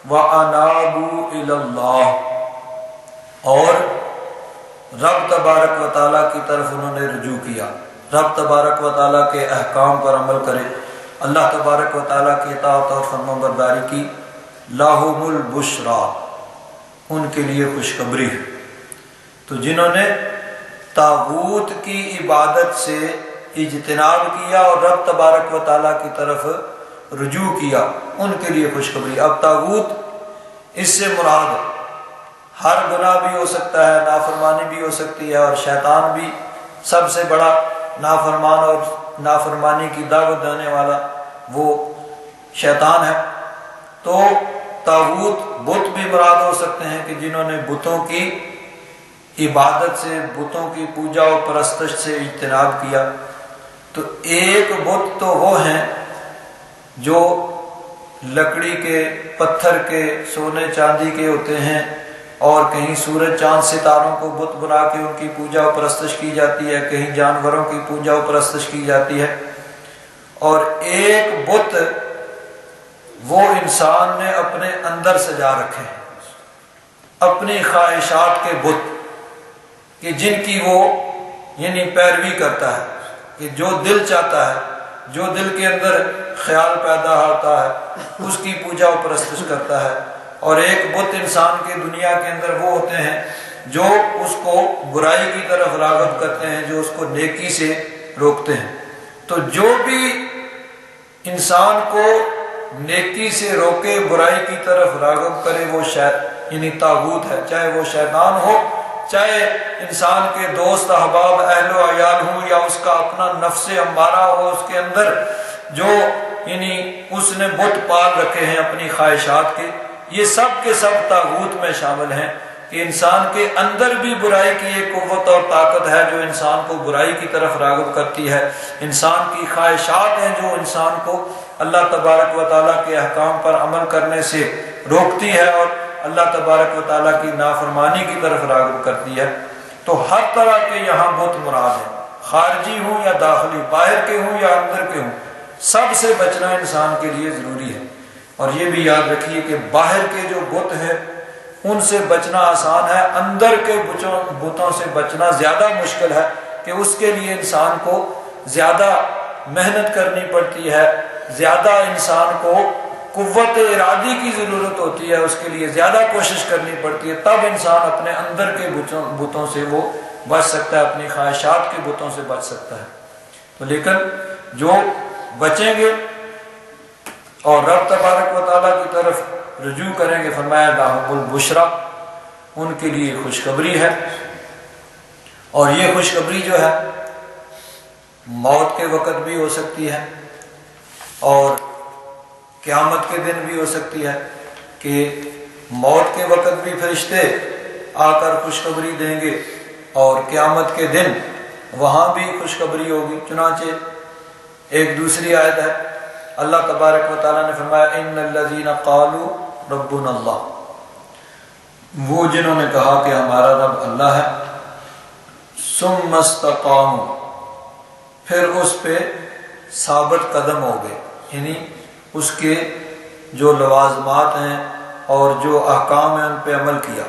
وَأَنَابُوا إِلَى اللَّهِ، اور رب تبارک و تعالیٰ کی طرف انہوں نے رجوع کیا، رب تبارک و تعالیٰ کے احکام پر عمل کرے، اللہ تبارک و تعالیٰ کی اطاعت اور فرما برداری کی۔ لَهُمُ الْبُشْرَى، ان کے لیے خوشخبری ہے۔ تو جنہوں نے طاغوت کی عبادت سے اجتناب کیا اور رب تبارک و تعالیٰ کی طرف رجوع کیا، ان کے لیے خوشخبری۔ اب طاغوت اس سے مراد ہر گناہ بھی ہو سکتا ہے، نافرمانی بھی ہو سکتی ہے، اور شیطان بھی سب سے بڑا نافرمان اور نافرمانی کی دعوت دینے والا وہ شیطان ہے۔ تو طاغوت بت بھی مراد ہو سکتے ہیں کہ جنہوں نے بتوں کی عبادت سے، بتوں کی پوجا و پرستش سے اجتناب کیا۔ تو ایک بت تو وہ ہیں جو لکڑی کے، پتھر کے، سونے چاندی کے ہوتے ہیں، اور کہیں سورج چاند ستاروں کو بت بنا کے ان کی پوجا و پرستش کی جاتی ہے، کہیں جانوروں کی پوجا و پرستش کی جاتی ہے۔ اور ایک بت وہ انسان نے اپنے اندر سجا رکھے ہیں، اپنی خواہشات کے بت، کہ جن کی وہ یعنی پیروی کرتا ہے، کہ جو دل چاہتا ہے، جو دل کے اندر خیال پیدا ہوتا ہے، اس کی پوجا و پرستش کرتا ہے۔ اور ایک بت انسان کے دنیا کے اندر وہ ہوتے ہیں جو اس کو برائی کی طرف راغب کرتے ہیں، جو اس کو نیکی سے روکتے ہیں۔ تو جو بھی انسان کو نیکی سے روکے، برائی کی طرف راغب کرے، وہ یعنی طاغوت ہے، چاہے وہ شیطان ہو، چاہے انسان کے دوست احباب اہل و عیال ہوں، یا اس کا اپنا نفس امارہ ہو اس کے اندر، جو یعنی اس نے بت پال رکھے ہیں اپنی خواہشات کے، یہ سب کے سب طاغوت میں شامل ہیں۔ کہ انسان کے اندر بھی برائی کی ایک قوت اور طاقت ہے جو انسان کو برائی کی طرف راغب کرتی ہے، انسان کی خواہشات ہیں جو انسان کو اللہ تبارک و تعالیٰ کے احکام پر عمل کرنے سے روکتی ہے اور اللہ تبارک و تعالیٰ کی نافرمانی کی طرف راغب کرتی ہے۔ تو ہر طرح کے یہاں بت مراد ہیں، خارجی ہوں یا داخلی، باہر کے ہوں یا اندر کے ہوں، سب سے بچنا انسان کے لیے ضروری ہے۔ اور یہ بھی یاد رکھیے کہ باہر کے جو بت ہیں ان سے بچنا آسان ہے، اندر کے بتوں سے بچنا زیادہ مشکل ہے، کہ اس کے لیے انسان کو زیادہ محنت کرنی پڑتی ہے، زیادہ انسان کو قوت ارادی کی ضرورت ہوتی ہے، اس کے لیے زیادہ کوشش کرنی پڑتی ہے، تب انسان اپنے اندر کے بتوں سے وہ بچ سکتا ہے، اپنی خواہشات کے بتوں سے بچ سکتا ہے۔ تو لیکن جو بچیں گے اور رب تبارک و تعالیٰ کی طرف رجوع کریں گے، فرمایا لَهُمُ الْبُشْرَى، ان کے لیے خوشخبری ہے۔ اور یہ خوشخبری جو ہے موت کے وقت بھی ہو سکتی ہے اور قیامت کے دن بھی ہو سکتی ہے، کہ موت کے وقت بھی فرشتے آ کر خوشخبری دیں گے اور قیامت کے دن وہاں بھی خوشخبری ہوگی۔ چنانچہ ایک دوسری آیت ہے، اللہ تبارک و تعالیٰ نے فرمایا ان الذین قالوا ربنا اللہ، وہ جنہوں نے کہا کہ ہمارا رب اللہ ہے، ثم استقاموا، پھر اس پہ ثابت قدم ہو گئے، یعنی اس کے جو لوازمات ہیں اور جو احکام ہیں ان پہ عمل کیا،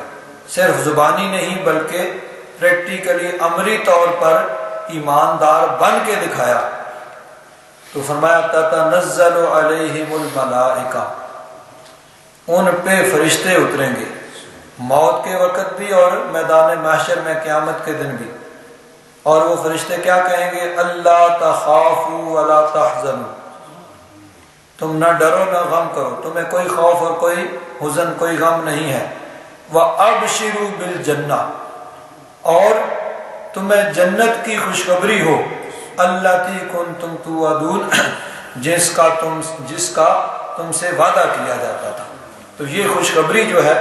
صرف زبانی نہیں بلکہ پریکٹیکلی عملی طور پر ایماندار بن کے دکھایا تو فرمایا تتنزل علیہم الملائکہ، ان پہ فرشتے اتریں گے موت کے وقت بھی اور میدان محشر میں قیامت کے دن بھی، اور وہ فرشتے کیا کہیں گے؟ اللہ تخافوا ولا تحزنوا، تم نہ ڈرو نہ غم کرو، تمہیں کوئی خوف اور کوئی حزن کوئی غم نہیں ہے، وابشروا بالجنہ، اور تمہیں جنت کی خوشخبری ہو، اللاتی کنتم توعدون، جس کا تم سے وعدہ کیا جاتا تھا، تو یہ خوشخبری جو ہے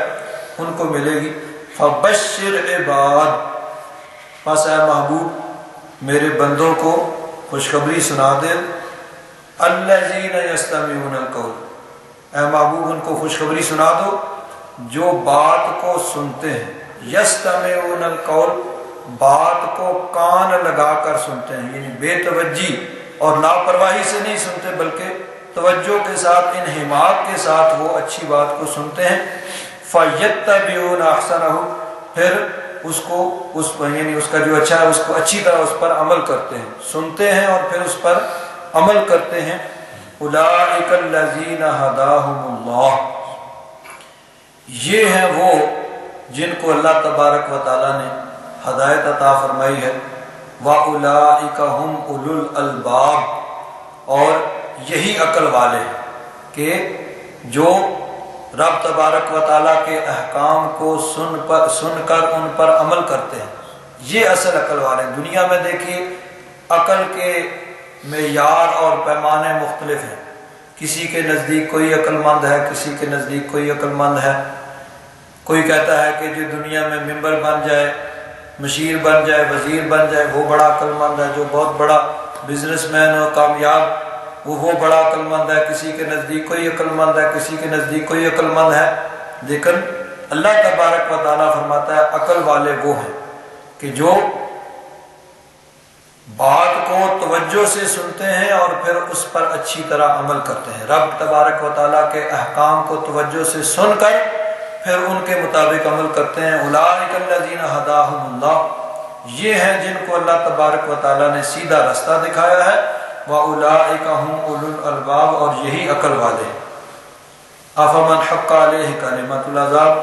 ان کو ملے گی۔ فبشر عباد، بس اے محبوب میرے بندوں کو خوشخبری سنا دے، الذین یستمعون القول، اے محبوب ان کو خوشخبری سنا دو جو بات کو سنتے ہیں، یستمعون القول، بات کو کان لگا کر سنتے ہیں، یعنی بے توجہی اور لاپرواہی سے نہیں سنتے بلکہ توجہ کے ساتھ انہماک کے ساتھ وہ اچھی بات کو سنتے ہیں، فیتبعون احسنہ، پھر اس کا جو اچھا ہے اس کو اچھی طرح اس پر عمل کرتے ہیں، سنتے ہیں اور پھر اس پر عمل کرتے ہیں۔ اولئک الذین ھداھم اللہ، یہ ہیں وہ جن کو اللہ تبارک و تعالیٰ نے ہدایت عطا فرمائی ہے، وَأُولَئِكَ هُمْ أُولُو الْأَلْبَابِ، اور یہی عقل والے ہیں کہ جو رب تبارک و تعالیٰ کے احکام کو سن کر ان پر عمل کرتے ہیں، یہ اصل عقل والے ہیں۔ دنیا میں دیکھیے عقل کے معیار اور پیمانے مختلف ہیں، کسی کے نزدیک کوئی عقل مند ہے، کسی کے نزدیک کوئی عقل مند ہے۔ کوئی کہتا ہے کہ جو دنیا میں ممبر بن جائے، مشیر بن جائے، وزیر بن جائے، وہ بڑا عقل مند ہے، جو بہت بڑا بزنس مین اور کامیاب وہ بڑا عقل مند ہے۔ کسی کے نزدیک کوئی عقل مند ہے، کسی کے نزدیک کوئی عقل مند ہے، لیکن اللہ تبارک و تعالیٰ فرماتا ہے عقل والے وہ ہیں کہ جو بات کو توجہ سے سنتے ہیں اور پھر اس پر اچھی طرح عمل کرتے ہیں۔ رب تبارک و تعالیٰ کے احکام کو توجہ سے سن کر پھر ان کے مطابق عمل کرتے ہیں۔ اولئک الذین ھداھم اللہ، یہ ہیں جن کو اللہ تبارک و تعالیٰ نے سیدھا رستہ دکھایا ہے، وَأُولَئِكَ هُمْ أُولُو الْأَلْبَابِ، اور یہی عقل والے ہیں۔ أَفَمَنْ حَقَّ عَلَيْهِ كَلِمَةُ الْعَذَابِ،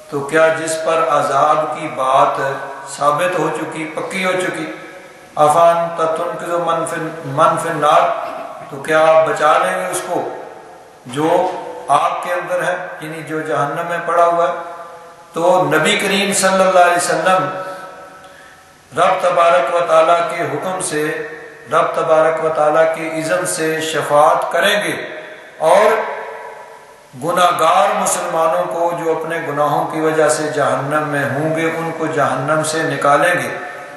تو کیا جس پر عذاب کی بات ثابت ہو چکی، پکی ہو چکی، أَفَأَنْتَ تُنْقِذُ مَنْ فِي النَّارِ، تو کیا آپ بچا لیں گے اس کو جو آگ کے اندر ہے، یعنی جو جہنم میں پڑا ہوا ہے۔ تو نبی کریم صلی اللہ علیہ وسلم رب تبارک و تعالیٰ کے حکم سے، رب تبارک و تعالیٰ کی اذن سے شفاعت کریں گے، اور گناہگار مسلمانوں کو جو اپنے گناہوں کی وجہ سے جہنم میں ہوں گے ان کو جہنم سے نکالیں گے۔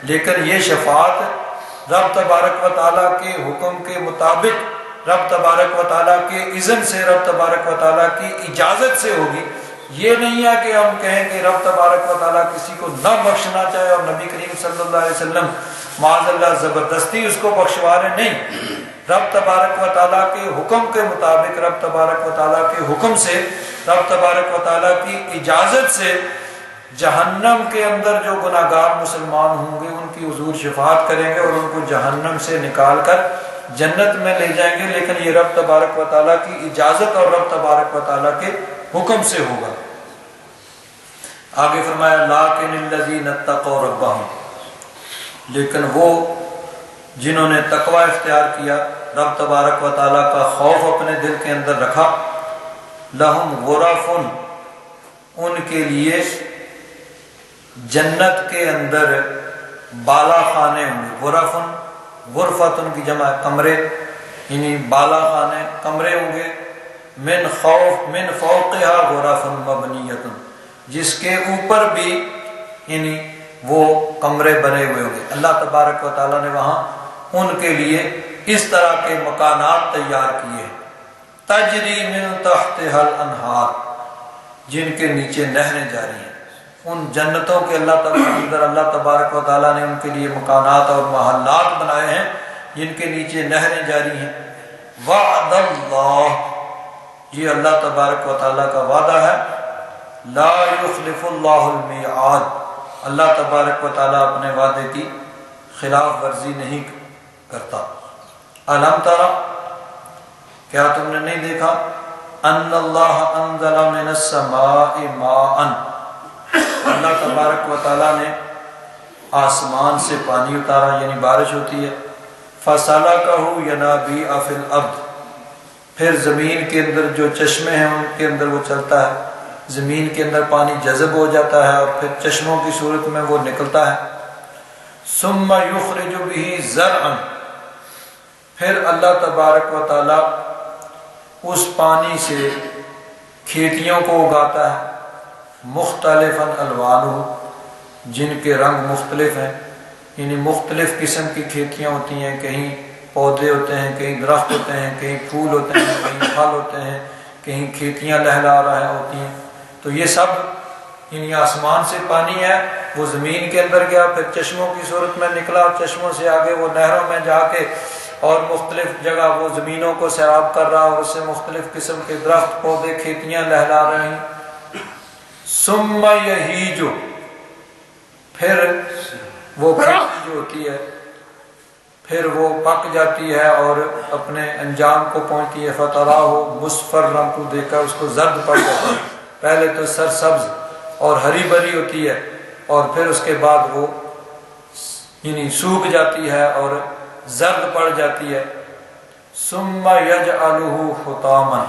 لیکن یہ شفاعت رب تبارک و تعالیٰ کے حکم کے مطابق، رب تبارک و تعالیٰ کے اذن سے، رب تبارک و تعالیٰ کی اجازت سے ہوگی۔ یہ نہیں ہے کہ ہم کہیں کہ رب تبارک و تعالیٰ کسی کو نہ بخشنا چاہے اور نبی کریم صلی اللہ علیہ وسلم معاذ اللہ زبردستی اس کو بخشوا رہے، نہیں۔ رب تبارک و تعالیٰ کے حکم کے مطابق، رب تبارک و تعالیٰ کے حکم سے، رب تبارک و تعالیٰ کی اجازت سے جہنم کے اندر جو گناہگار مسلمان ہوں گے ان کی حضور شفاعت کریں گے اور ان کو جہنم سے نکال کر جنت میں لے جائیں گے، لیکن یہ رب تبارک و تعالیٰ کی اجازت اور رب تبارک و تعالیٰ کے حکم سے ہوگا۔ آگے فرمایا لیکن الذین اتقوا ربہم، لیکن وہ جنہوں نے تقوی اختیار کیا، رب تبارک و تعالیٰ کا خوف اپنے دل کے اندر رکھا، لہم غرف، ان کے لیے جنت کے اندر بالا خانے ہوں گے۔ غرف، غرفت ان کی جمع کمرے، یعنی بالا خانے کمرے ہوں گے، من فوقها غرف مبنیت، جس کے اوپر بھی یعنی وہ کمرے بنے ہوئے ہوں گے۔ اللہ تبارک و تعالیٰ نے وہاں ان کے لیے اس طرح کے مکانات تیار کیے ہیں، تجری من تحتها الانہار، جن کے نیچے نہریں جاری ہیں۔ ان جنتوں کے اللہ تبارک و تعالیٰ نے ان کے لیے مکانات اور محلات بنائے ہیں جن کے نیچے نہریں جاری ہیں۔ وعد اللہ، یہ اللہ تبارک و تعالیٰ کا وعدہ ہے، لا یخلف اللہ المیعاد، اللہ تبارک و تعالیٰ اپنے وعدے کی خلاف ورزی نہیں کرتا۔ الم ترى، کیا تم نے نہیں دیکھا، ان اللہ انزل من السماء ماء، اللہ تبارک و تعالیٰ نے آسمان سے پانی اتارا، یعنی بارش ہوتی ہے، فَسَلَكَهُ يَنَابِيعَ فِي الْأَرْضِ، پھر زمین کے اندر جو چشمے ہیں ان کے اندر وہ چلتا ہے، زمین کے اندر پانی جذب ہو جاتا ہے اور پھر چشموں کی صورت میں وہ نکلتا ہے۔ ثُمَّ يُخْرِجُ بِهِ زَرْعًا، پھر اللہ تبارک و تعالیٰ اس پانی سے کھیتیوں کو اگاتا ہے، مختلفاً الوانہ، جن کے رنگ مختلف ہیں، یعنی مختلف قسم کی کھیتیاں ہوتی ہیں، کہیں پودے ہوتے ہیں، کہیں درخت ہوتے ہیں، کہیں پھول ہوتے ہیں، کہیں پھل ہوتے ہیں، کہیں کھیتیاں لہلا رہا ہوتی ہیں۔ تو یہ سب یعنی آسمان سے پانی ہے، وہ زمین کے اندر گیا، پھر چشموں کی صورت میں نکلا، اور چشموں سے آگے وہ نہروں میں جا کے اور مختلف جگہ وہ زمینوں کو سیراب کر رہا، اور اس سے مختلف قسم کے درخت پودے کھیتیاں لہلا رہی ہیں۔ ثم یہیج، پھر وہ کھیتی جو ہوتی ہے پھر وہ پک جاتی ہے اور اپنے انجام کو پہنچتی ہے، فتراہ مصفرا، تو دیکھا اس کو زرد پڑ جاتا ہے، پہلے تو سرسبز اور ہری بھری ہوتی ہے اور پھر اس کے بعد وہ یعنی سوکھ جاتی ہے اور زرد پڑ جاتی ہے۔ ثم یجعلہ حطاما،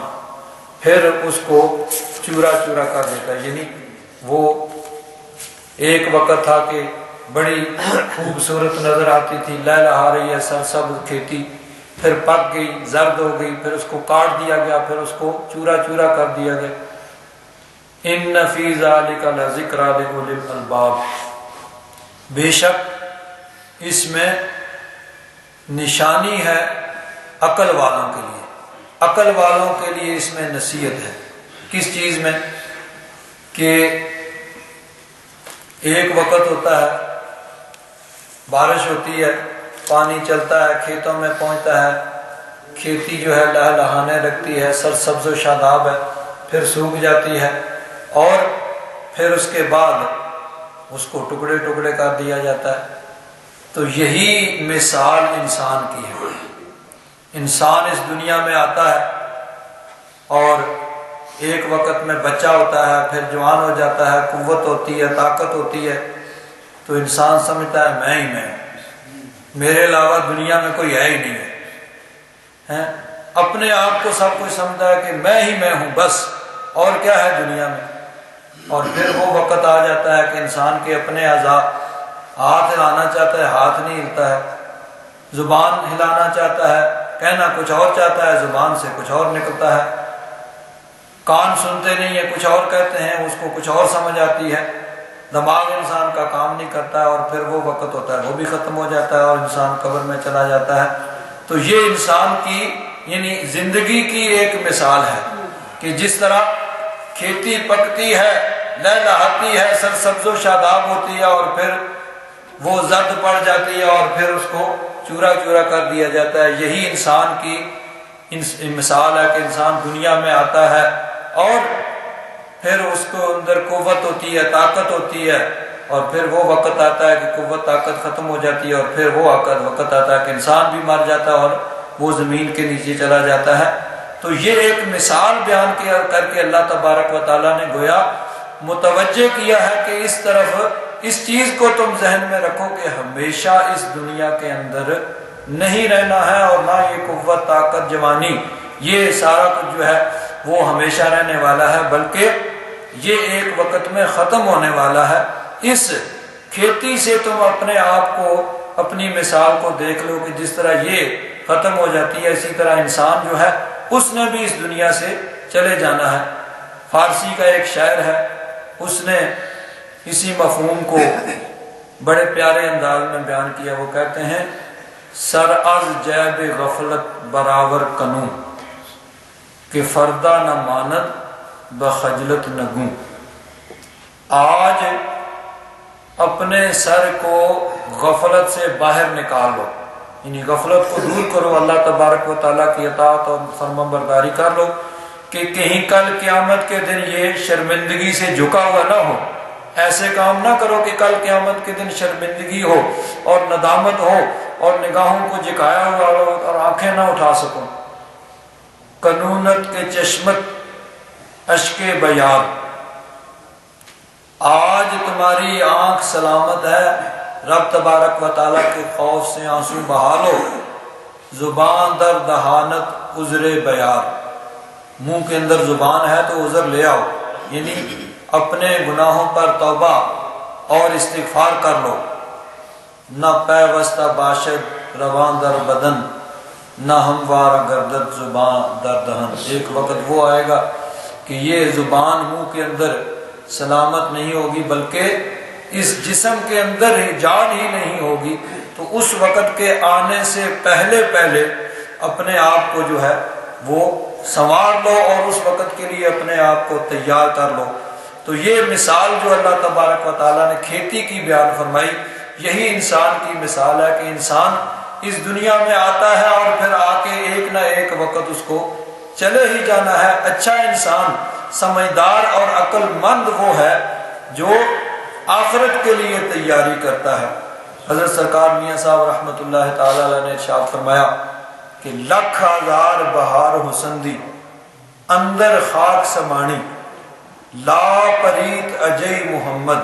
پھر اس کو چورا چورا کر دیتا ہے، یعنی وہ ایک وقت تھا کہ بڑی خوبصورت نظر آتی تھی، لہلہا رہی ہے سرسبز کھیتی، پھر پک گئی، زرد ہو گئی، پھر اس کو کاٹ دیا گیا، پھر اس کو چورا چورا کر دیا گیا۔ ان فی ذلک لذکری لأولی الالباب، بے شک اس میں نشانی ہے عقل والوں کے لیے، عقل والوں کے لیے اس میں نصیحت ہے۔ کس چیز میں؟ کہ ایک وقت ہوتا ہے، بارش ہوتی ہے، پانی چلتا ہے، کھیتوں میں پہنچتا ہے، کھیتی جو ہے لہلہانے لگتی ہے، سرسبز و شاداب ہے، پھر سوکھ جاتی ہے اور پھر اس کے بعد اس کو ٹکڑے ٹکڑے کر دیا جاتا ہے۔ تو یہی مثال انسان کی ہے۔ انسان اس دنیا میں آتا ہے اور ایک وقت میں بچہ ہوتا ہے، پھر جوان ہو جاتا ہے، قوت ہوتی ہے، طاقت ہوتی ہے، تو انسان سمجھتا ہے میں ہی میں ہوں، میرے علاوہ دنیا میں کوئی ہے ہی نہیں ہے، اپنے آپ کو سب کچھ سمجھتا ہے کہ میں ہی میں ہوں بس، اور کیا ہے دنیا میں۔ اور پھر وہ وقت آ جاتا ہے کہ انسان کے اپنے اعضاء، ہاتھ ہلانا چاہتا ہے ہاتھ نہیں ہلتا ہے، زبان ہلانا چاہتا ہے، کہنا کچھ اور چاہتا ہے، زبان سے کچھ اور نکلتا ہے، کان سنتے نہیں ہیں، کچھ اور کہتے ہیں، اس کو کچھ اور سمجھ آتی ہے، دماغ انسان کا کام نہیں کرتا ہے، اور پھر وہ وقت ہوتا ہے وہ بھی ختم ہو جاتا ہے اور انسان قبر میں چلا جاتا ہے۔ تو یہ انسان کی یعنی زندگی کی ایک مثال ہے کہ جس طرح کھیتی پکتی ہے، لہلہاتی ہے، سرسبز و شاداب ہوتی ہے، اور پھر وہ زرد پڑ جاتی ہے اور پھر اس کو چورا چورا کر دیا جاتا ہے، یہی انسان کی مثال ہے کہ انسان دنیا میں آتا ہے اور پھر اس کو اندر قوت ہوتی ہے، طاقت ہوتی ہے، اور پھر وہ وقت آتا ہے کہ قوت طاقت ختم ہو جاتی ہے، اور پھر وہ وقت آتا ہے کہ انسان بھی مر جاتا ہے اور وہ زمین کے نیچے چلا جاتا ہے۔ تو یہ ایک مثال بیان کر کے اللہ تبارک و تعالیٰ نے گویا متوجہ کیا ہے کہ اس طرف اس چیز کو تم ذہن میں رکھو کہ ہمیشہ اس دنیا کے اندر نہیں رہنا ہے، اور نہ یہ قوت طاقت جوانی یہ سارا کچھ جو ہے وہ ہمیشہ رہنے والا ہے، بلکہ یہ ایک وقت میں ختم ہونے والا ہے۔ اس کھیتی سے تم اپنے آپ کو، اپنی مثال کو دیکھ لو کہ جس طرح یہ ختم ہو جاتی ہے، اسی طرح انسان جو ہے اس نے بھی اس دنیا سے چلے جانا ہے۔ فارسی کا ایک شاعر ہے، اس نے اسی مفہوم کو بڑے پیارے انداز میں بیان کیا، وہ کہتے ہیں سر از جیب غفلت براور کنوں کہ فردہ نہ ماند بخجلت نگوں۔ آج اپنے سر کو غفلت سے باہر نکال لو، یعنی غفلت کو دور کرو، اللہ تبارک و تعالیٰ کی اطاعت اور فرمانبرداری کر لو کہ کہیں کل قیامت کے دن یہ شرمندگی سے جھکا ہوا نہ ہو، ایسے کام نہ کرو کہ کل قیامت کے دن شرمندگی ہو اور ندامت ہو اور نگاہوں کو جھکایا ہوا ہو اور آنکھیں نہ اٹھا سکو۔ کنونت کے چشمت اشک بیار، آج تمہاری آنکھ سلامت ہے، رب تبارک و تعالیٰ کے خوف سے آنسو بہا لو۔ زبان در دہانت عذر بیار، منہ کے اندر زبان ہے تو عذر لے آؤ، یعنی اپنے گناہوں پر توبہ اور استغفار کر لو۔ نہ پیوستہ باشد روان در بدن، نہ ہموار گردد زبان در دہن۔ ایک وقت وہ آئے گا کہ یہ زبان منہ کے اندر سلامت نہیں ہوگی، بلکہ اس جسم کے اندر ہی جان ہی نہیں ہوگی۔ تو اس وقت کے آنے سے پہلے پہلے اپنے آپ کو جو ہے وہ سنوار لو اور اس وقت کے لیے اپنے آپ کو تیار کر لو۔ تو یہ مثال جو اللہ تبارک و تعالیٰ نے کھیتی کی بیان فرمائی، یہی انسان کی مثال ہے کہ انسان اس دنیا میں آتا ہے اور پھر آ کے ایک نہ ایک وقت اس کو چلے ہی جانا ہے۔ اچھا انسان، سمجھدار اور عقل مند وہ ہے جو آخرت کے لیے تیاری کرتا ہے۔ حضرت سرکار میاں صاحب رحمۃ اللہ تعالی علیہ نے ارشاد فرمایا کہ لکھ ہزار بہار حسن دی اندر خاک سمانی، لا پریت اجئی محمد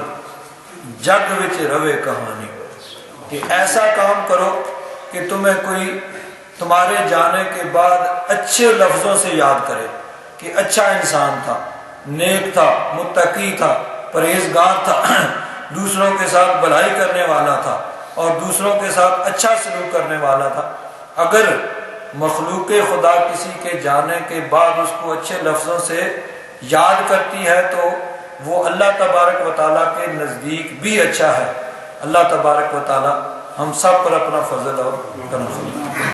جگ وچ روے کہانی۔ کہ ایسا کام کرو کہ تمہیں کوئی تمہارے جانے کے بعد اچھے لفظوں سے یاد کرے کہ اچھا انسان تھا، نیک تھا، متقی تھا، پرہیزگار تھا، دوسروں کے ساتھ بھلائی کرنے والا تھا اور دوسروں کے ساتھ اچھا سلوک کرنے والا تھا۔ اگر مخلوق خدا کسی کے جانے کے بعد اس کو اچھے لفظوں سے یاد کرتی ہے تو وہ اللہ تبارک و تعالیٰ کے نزدیک بھی اچھا ہے۔ اللہ تبارک و تعالیٰ ہم سب پر اپنا فضل اور کرم فرمائے۔